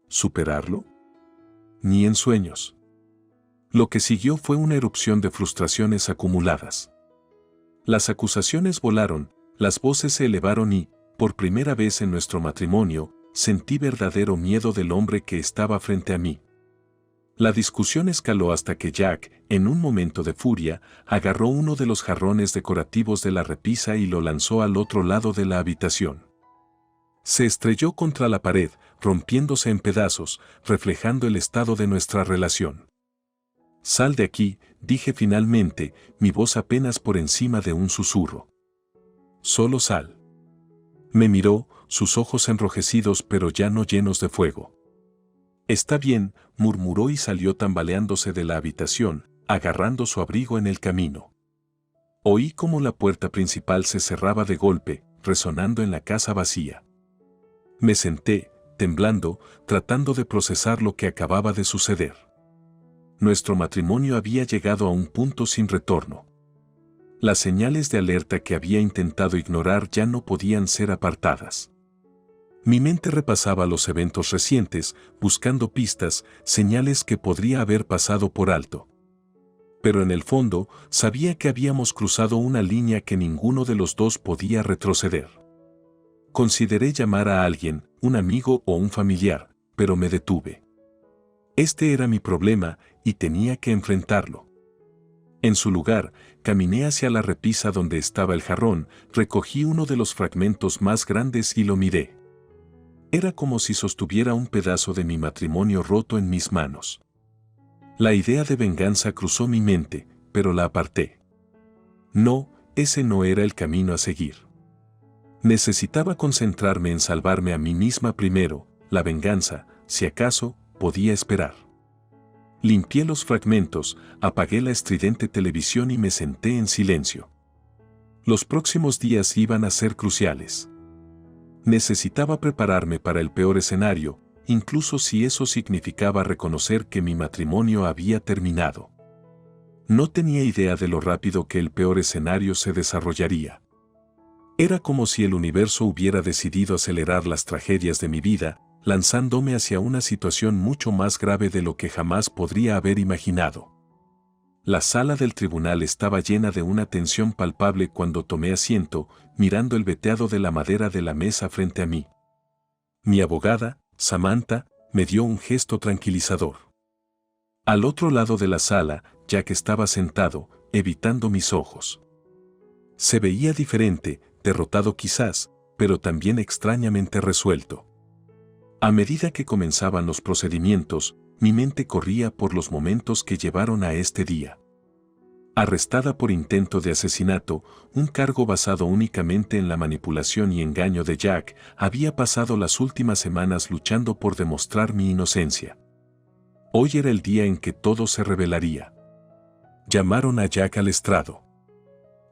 ¿Superarlo? Ni en sueños. Lo que siguió fue una erupción de frustraciones acumuladas. Las acusaciones volaron, las voces se elevaron y, por primera vez en nuestro matrimonio, sentí verdadero miedo del hombre que estaba frente a mí. La discusión escaló hasta que Jack, en un momento de furia, agarró uno de los jarrones decorativos de la repisa y lo lanzó al otro lado de la habitación. Se estrelló contra la pared, rompiéndose en pedazos, reflejando el estado de nuestra relación. «Sal de aquí», dije finalmente, mi voz apenas por encima de un susurro. «Solo sal». Me miró, sus ojos enrojecidos pero ya no llenos de fuego. «Está bien», murmuró y salió tambaleándose de la habitación, agarrando su abrigo en el camino. Oí cómo la puerta principal se cerraba de golpe, resonando en la casa vacía. Me senté, temblando, tratando de procesar lo que acababa de suceder. Nuestro matrimonio había llegado a un punto sin retorno. Las señales de alerta que había intentado ignorar ya no podían ser apartadas. Mi mente repasaba los eventos recientes, buscando pistas, señales que podría haber pasado por alto. Pero en el fondo, sabía que habíamos cruzado una línea que ninguno de los dos podía retroceder. Consideré llamar a alguien, un amigo o un familiar, pero me detuve. Este era mi problema y tenía que enfrentarlo. En su lugar, caminé hacia la repisa donde estaba el jarrón, recogí uno de los fragmentos más grandes y lo miré. Era como si sostuviera un pedazo de mi matrimonio roto en mis manos. La idea de venganza cruzó mi mente, pero la aparté. No, ese no era el camino a seguir. Necesitaba concentrarme en salvarme a mí misma primero, la venganza, si acaso, podía esperar. Limpié los fragmentos, apagué la estridente televisión y me senté en silencio. Los próximos días iban a ser cruciales. Necesitaba prepararme para el peor escenario, incluso si eso significaba reconocer que mi matrimonio había terminado. No tenía idea de lo rápido que el peor escenario se desarrollaría. Era como si el universo hubiera decidido acelerar las tragedias de mi vida, lanzándome hacia una situación mucho más grave de lo que jamás podría haber imaginado. La sala del tribunal estaba llena de una tensión palpable cuando tomé asiento, mirando el veteado de la madera de la mesa frente a mí. Mi abogada, Samantha, me dio un gesto tranquilizador. Al otro lado de la sala, Jack estaba sentado, evitando mis ojos. Se veía diferente, derrotado quizás, pero también extrañamente resuelto. A medida que comenzaban los procedimientos, mi mente corría por los momentos que llevaron a este día. Arrestada por intento de asesinato, un cargo basado únicamente en la manipulación y engaño de Jack, había pasado las últimas semanas luchando por demostrar mi inocencia. Hoy era el día en que todo se revelaría. Llamaron a Jack al estrado.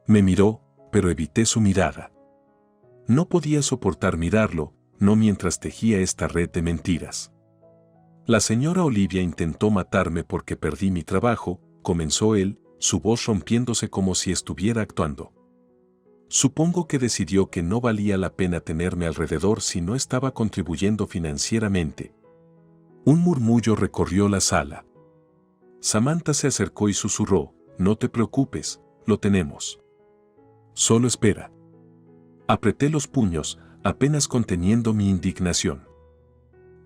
Me miró, pero evité su mirada. No podía soportar mirarlo, no mientras tejía esta red de mentiras. La señora Olivia intentó matarme porque perdí mi trabajo, comenzó él, su voz rompiéndose como si estuviera actuando. Supongo que decidió que no valía la pena tenerme alrededor si no estaba contribuyendo financieramente. Un murmullo recorrió la sala. Samantha se acercó y susurró, «No te preocupes, lo tenemos. Solo espera». Apreté los puños, apenas conteniendo mi indignación.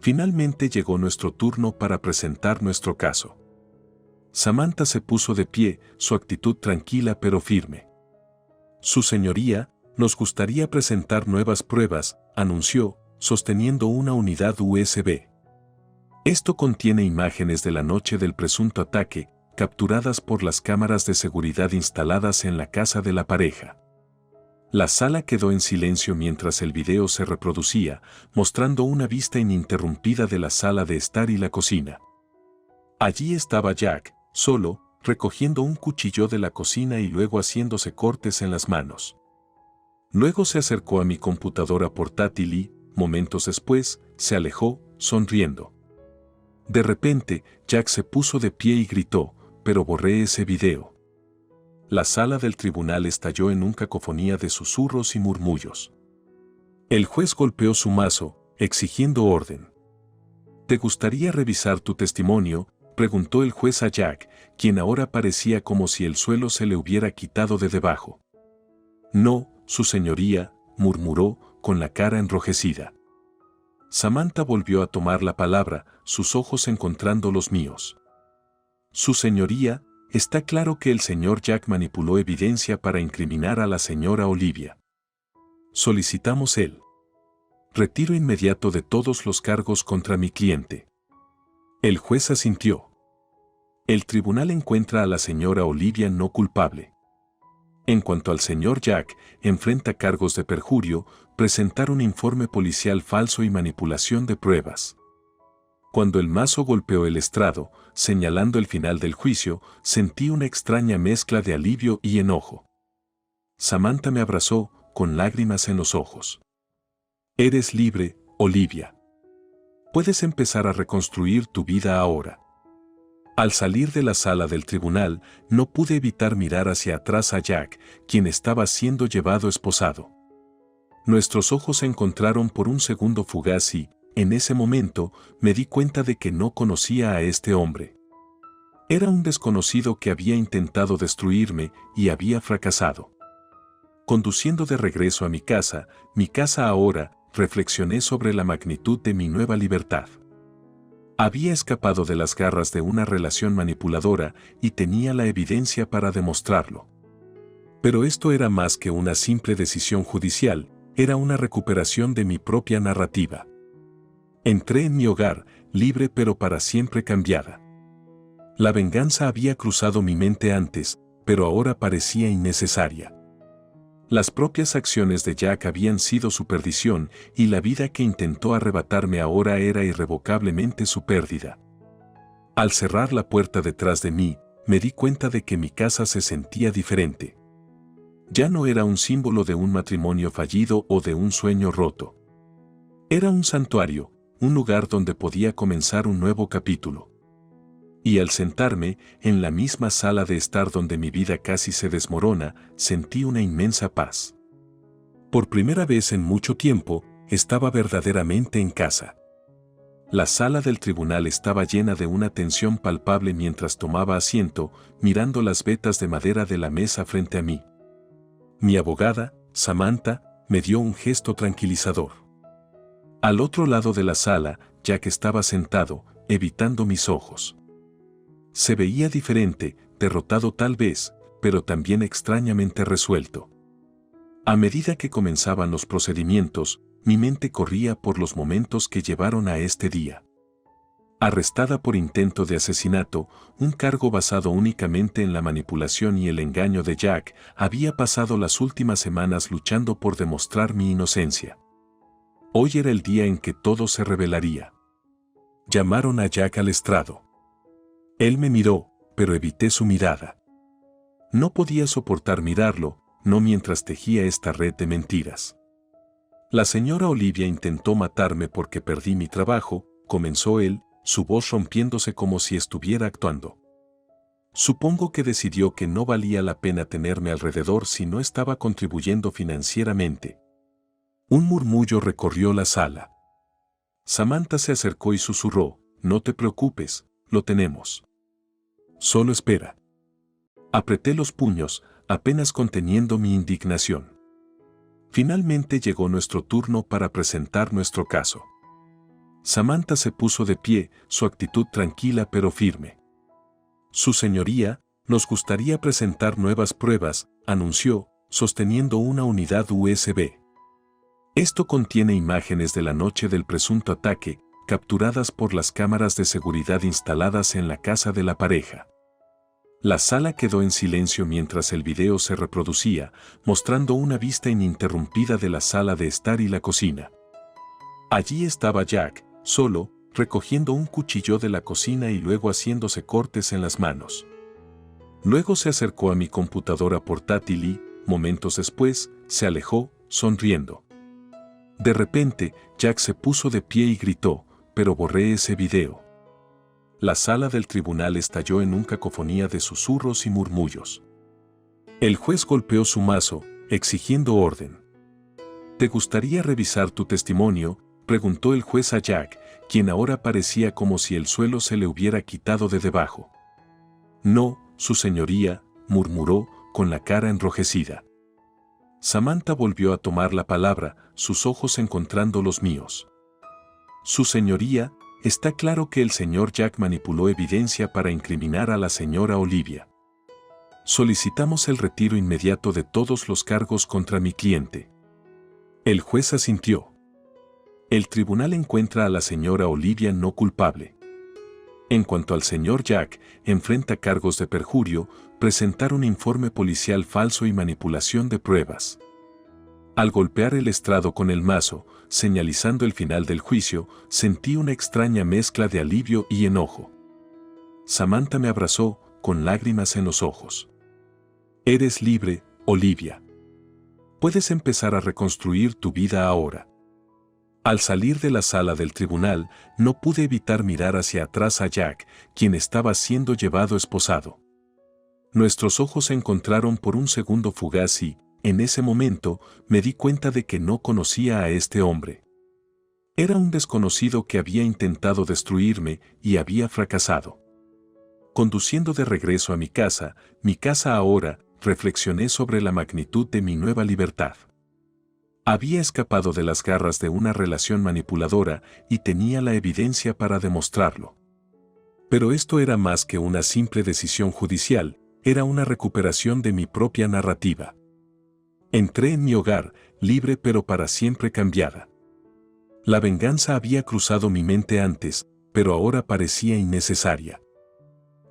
Finalmente llegó nuestro turno para presentar nuestro caso. Samantha se puso de pie, su actitud tranquila pero firme. «Su señoría, nos gustaría presentar nuevas pruebas», anunció, sosteniendo una unidad USB. Esto contiene imágenes de la noche del presunto ataque, capturadas por las cámaras de seguridad instaladas en la casa de la pareja. La sala quedó en silencio mientras el video se reproducía, mostrando una vista ininterrumpida de la sala de estar y la cocina. Allí estaba Jack, solo, recogiendo un cuchillo de la cocina y luego haciéndose cortes en las manos. Luego se acercó a mi computadora portátil y, momentos después, se alejó, sonriendo. De repente, Jack se puso de pie y gritó, «Pero borré ese video». La sala del tribunal estalló en una cacofonía de susurros y murmullos. El juez golpeó su mazo, exigiendo orden. «¿Te gustaría revisar tu testimonio?», preguntó el juez a Jack, quien ahora parecía como si el suelo se le hubiera quitado de debajo. «No, su señoría», murmuró, con la cara enrojecida. Samantha volvió a tomar la palabra, sus ojos encontrando los míos. «Su señoría, está claro que el señor Jack manipuló evidencia para incriminar a la señora Olivia. Solicitamos el retiro inmediato de todos los cargos contra mi cliente». El juez asintió. El tribunal encuentra a la señora Olivia no culpable. En cuanto al señor Jack, enfrenta cargos de perjurio, presentar un informe policial falso y manipulación de pruebas. Cuando el mazo golpeó el estrado, señalando el final del juicio, sentí una extraña mezcla de alivio y enojo. Samantha me abrazó, con lágrimas en los ojos. «Eres libre», Olivia. Puedes empezar a reconstruir tu vida ahora. Al salir de la sala del tribunal, no pude evitar mirar hacia atrás a Jack, quien estaba siendo llevado esposado. Nuestros ojos se encontraron por un segundo fugaz y, en ese momento, me di cuenta de que no conocía a este hombre. Era un desconocido que había intentado destruirme y había fracasado. Conduciendo de regreso a mi casa ahora, reflexioné sobre la magnitud de mi nueva libertad. Había escapado de las garras de una relación manipuladora y tenía la evidencia para demostrarlo. Pero esto era más que una simple decisión judicial, era una recuperación de mi propia narrativa. Entré en mi hogar, libre pero para siempre cambiada. La venganza había cruzado mi mente antes, pero ahora parecía innecesaria. Las propias acciones de Jack habían sido su perdición y la vida que intentó arrebatarme ahora era irrevocablemente su pérdida. Al cerrar la puerta detrás de mí, me di cuenta de que mi casa se sentía diferente. Ya no era un símbolo de un matrimonio fallido o de un sueño roto. Era un santuario, un lugar donde podía comenzar un nuevo capítulo. Y al sentarme, en la misma sala de estar donde mi vida casi se desmorona, sentí una inmensa paz. Por primera vez en mucho tiempo, estaba verdaderamente en casa. La sala del tribunal estaba llena de una tensión palpable mientras tomaba asiento, mirando las vetas de madera de la mesa frente a mí. Mi abogada, Samantha, me dio un gesto tranquilizador. Al otro lado de la sala, Jack estaba sentado, evitando mis ojos. Se veía diferente, derrotado tal vez, pero también extrañamente resuelto. A medida que comenzaban los procedimientos, mi mente corría por los momentos que llevaron a este día. Arrestada por intento de asesinato, un cargo basado únicamente en la manipulación y el engaño de Jack, había pasado las últimas semanas luchando por demostrar mi inocencia. Hoy era el día en que todo se revelaría. Llamaron a Jack al estrado. Él me miró, pero evité su mirada. No podía soportar mirarlo, no mientras tejía esta red de mentiras. La señora Olivia intentó matarme porque perdí mi trabajo, comenzó él, su voz rompiéndose como si estuviera actuando. Supongo que decidió que no valía la pena tenerme alrededor si no estaba contribuyendo financieramente. Un murmullo recorrió la sala. Samantha se acercó y susurró, «No te preocupes, lo tenemos. Solo espera». Apreté los puños, apenas conteniendo mi indignación. Finalmente llegó nuestro turno para presentar nuestro caso. Samantha se puso de pie, su actitud tranquila pero firme. «Su señoría, nos gustaría presentar nuevas pruebas», anunció, sosteniendo una unidad USB. Esto contiene imágenes de la noche del presunto ataque, capturadas por las cámaras de seguridad instaladas en la casa de la pareja. La sala quedó en silencio mientras el video se reproducía, mostrando una vista ininterrumpida de la sala de estar y la cocina. Allí estaba Jack, solo, recogiendo un cuchillo de la cocina y luego haciéndose cortes en las manos. Luego se acercó a mi computadora portátil y, momentos después, se alejó, sonriendo. De repente, Jack se puso de pie y gritó, «Pero borré ese video». La sala del tribunal estalló en una cacofonía de susurros y murmullos. El juez golpeó su mazo, exigiendo orden. «¿Te gustaría revisar tu testimonio?», preguntó el juez a Jack, quien ahora parecía como si el suelo se le hubiera quitado de debajo. «No, su señoría», murmuró, con la cara enrojecida. Samantha volvió a tomar la palabra, sus ojos encontrando los míos. «Su señoría, está claro que el señor Jack manipuló evidencia para incriminar a la señora Olivia. Solicitamos el retiro inmediato de todos los cargos contra mi cliente». El juez asintió. El tribunal encuentra a la señora Olivia no culpable. En cuanto al señor Jack, enfrenta cargos de perjurio, presentar un informe policial falso y manipulación de pruebas. Al golpear el estrado con el mazo, señalizando el final del juicio, sentí una extraña mezcla de alivio y enojo. Samantha me abrazó, con lágrimas en los ojos. «Eres libre, Olivia. Puedes empezar a reconstruir tu vida ahora». Al salir de la sala del tribunal, no pude evitar mirar hacia atrás a Jack, quien estaba siendo llevado esposado. Nuestros ojos se encontraron por un segundo fugaz y, en ese momento, me di cuenta de que no conocía a este hombre. Era un desconocido que había intentado destruirme y había fracasado. Conduciendo de regreso a mi casa ahora, reflexioné sobre la magnitud de mi nueva libertad. Había escapado de las garras de una relación manipuladora y tenía la evidencia para demostrarlo. Pero esto era más que una simple decisión judicial, era una recuperación de mi propia narrativa. Entré en mi hogar, libre pero para siempre cambiada. La venganza había cruzado mi mente antes, pero ahora parecía innecesaria.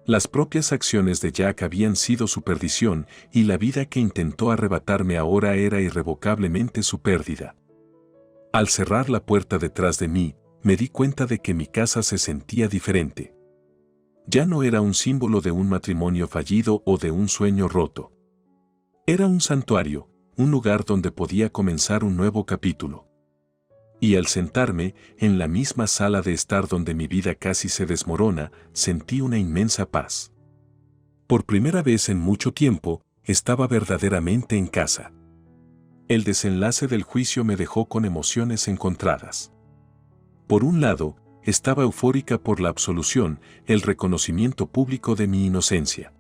Las propias acciones de Jack habían sido su perdición y la vida que intentó arrebatarme ahora era irrevocablemente su pérdida. Al cerrar la puerta detrás de mí, me di cuenta de que mi casa se sentía diferente. Ya no era un símbolo de un matrimonio fallido o de un sueño roto. Era un santuario, un lugar donde podía comenzar un nuevo capítulo. Y al sentarme, en la misma sala de estar donde mi vida casi se desmorona, sentí una inmensa paz. Por primera vez en mucho tiempo, estaba verdaderamente en casa. El desenlace del juicio me dejó con emociones encontradas. Por un lado, estaba eufórica por la absolución, el reconocimiento público de mi inocencia.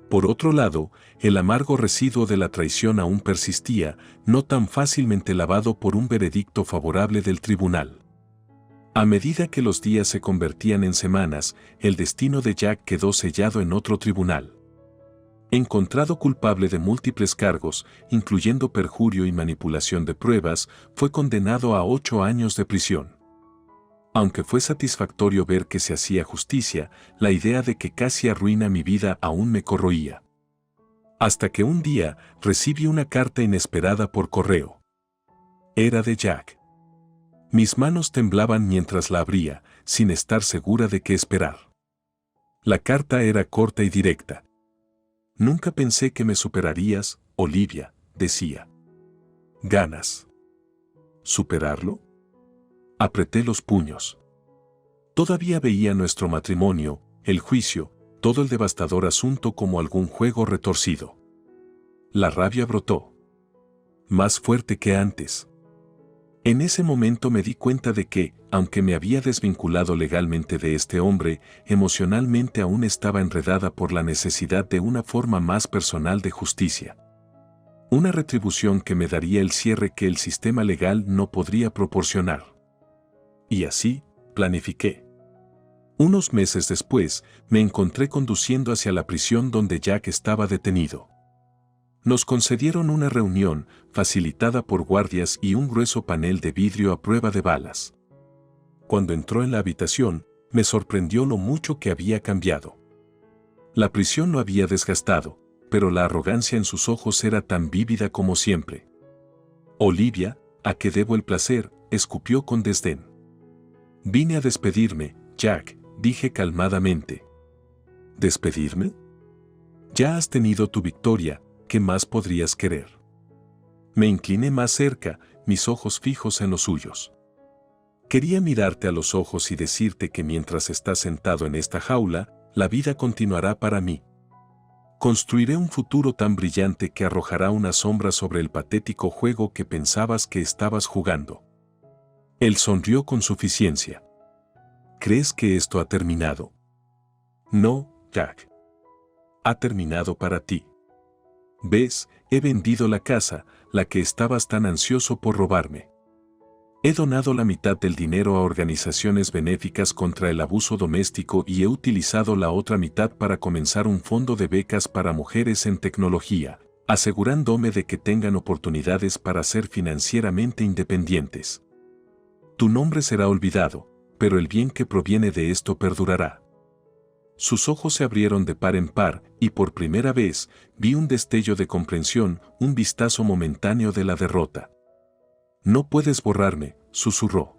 Por otro lado, el amargo residuo de la traición aún persistía, no tan fácilmente lavado por un veredicto favorable del tribunal. A medida que los días se convertían en semanas, el destino de Jack quedó sellado en otro tribunal. Encontrado culpable de múltiples cargos, incluyendo perjurio y manipulación de pruebas, fue condenado a 8 años de prisión. Aunque fue satisfactorio ver que se hacía justicia, la idea de que casi arruina mi vida aún me corroía. Hasta que un día recibí una carta inesperada por correo. Era de Jack. Mis manos temblaban mientras la abría, sin estar segura de qué esperar. La carta era corta y directa. Nunca pensé que me superarías, Olivia, decía. ¿Ganas? ¿Superarlo? Apreté los puños. Todavía veía nuestro matrimonio, el juicio, todo el devastador asunto como algún juego retorcido. La rabia brotó. Más fuerte que antes. En ese momento me di cuenta de que, aunque me había desvinculado legalmente de este hombre, emocionalmente aún estaba enredada por la necesidad de una forma más personal de justicia. Una retribución que me daría el cierre que el sistema legal no podría proporcionar. Y así, planifiqué. Unos meses después, me encontré conduciendo hacia la prisión donde Jack estaba detenido. Nos concedieron una reunión, facilitada por guardias y un grueso panel de vidrio a prueba de balas. Cuando entró en la habitación, me sorprendió lo mucho que había cambiado. La prisión lo había desgastado, pero la arrogancia en sus ojos era tan vívida como siempre. Olivia, a que debo el placer, escupió con desdén. Vine a despedirme, Jack, dije calmadamente. ¿Despedirme? Ya has tenido tu victoria, ¿qué más podrías querer? Me incliné más cerca, mis ojos fijos en los suyos. Quería mirarte a los ojos y decirte que mientras estás sentado en esta jaula, la vida continuará para mí. Construiré un futuro tan brillante que arrojará una sombra sobre el patético juego que pensabas que estabas jugando. Él sonrió con suficiencia. ¿Crees que esto ha terminado? No, Jack. Ha terminado para ti. Ves, he vendido la casa, la que estabas tan ansioso por robarme. He donado la mitad del dinero a organizaciones benéficas contra el abuso doméstico y he utilizado la otra mitad para comenzar un fondo de becas para mujeres en tecnología, asegurándome de que tengan oportunidades para ser financieramente independientes. Tu nombre será olvidado, pero el bien que proviene de esto perdurará. Sus ojos se abrieron de par en par y por primera vez vi un destello de comprensión, un vistazo momentáneo de la derrota. No puedes borrarme, susurró.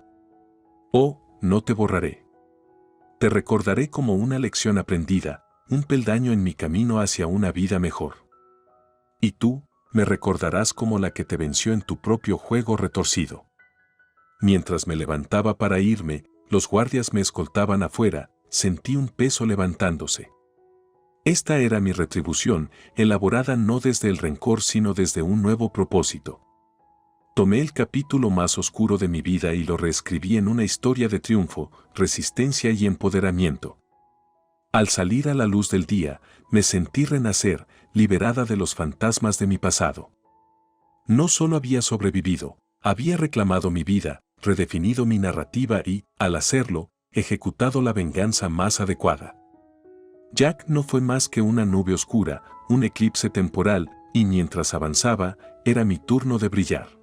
Oh, no te borraré. Te recordaré como una lección aprendida, un peldaño en mi camino hacia una vida mejor. Y tú, me recordarás como la que te venció en tu propio juego retorcido. Mientras me levantaba para irme, los guardias me escoltaban afuera, sentí un peso levantándose. Esta era mi retribución, elaborada no desde el rencor sino desde un nuevo propósito. Tomé el capítulo más oscuro de mi vida y lo reescribí en una historia de triunfo, resistencia y empoderamiento. Al salir a la luz del día, me sentí renacer, liberada de los fantasmas de mi pasado. No solo había sobrevivido, había reclamado mi vida, redefinido mi narrativa y, al hacerlo, ejecutado la venganza más adecuada. Jack no fue más que una nube oscura, un eclipse temporal, y mientras avanzaba, era mi turno de brillar.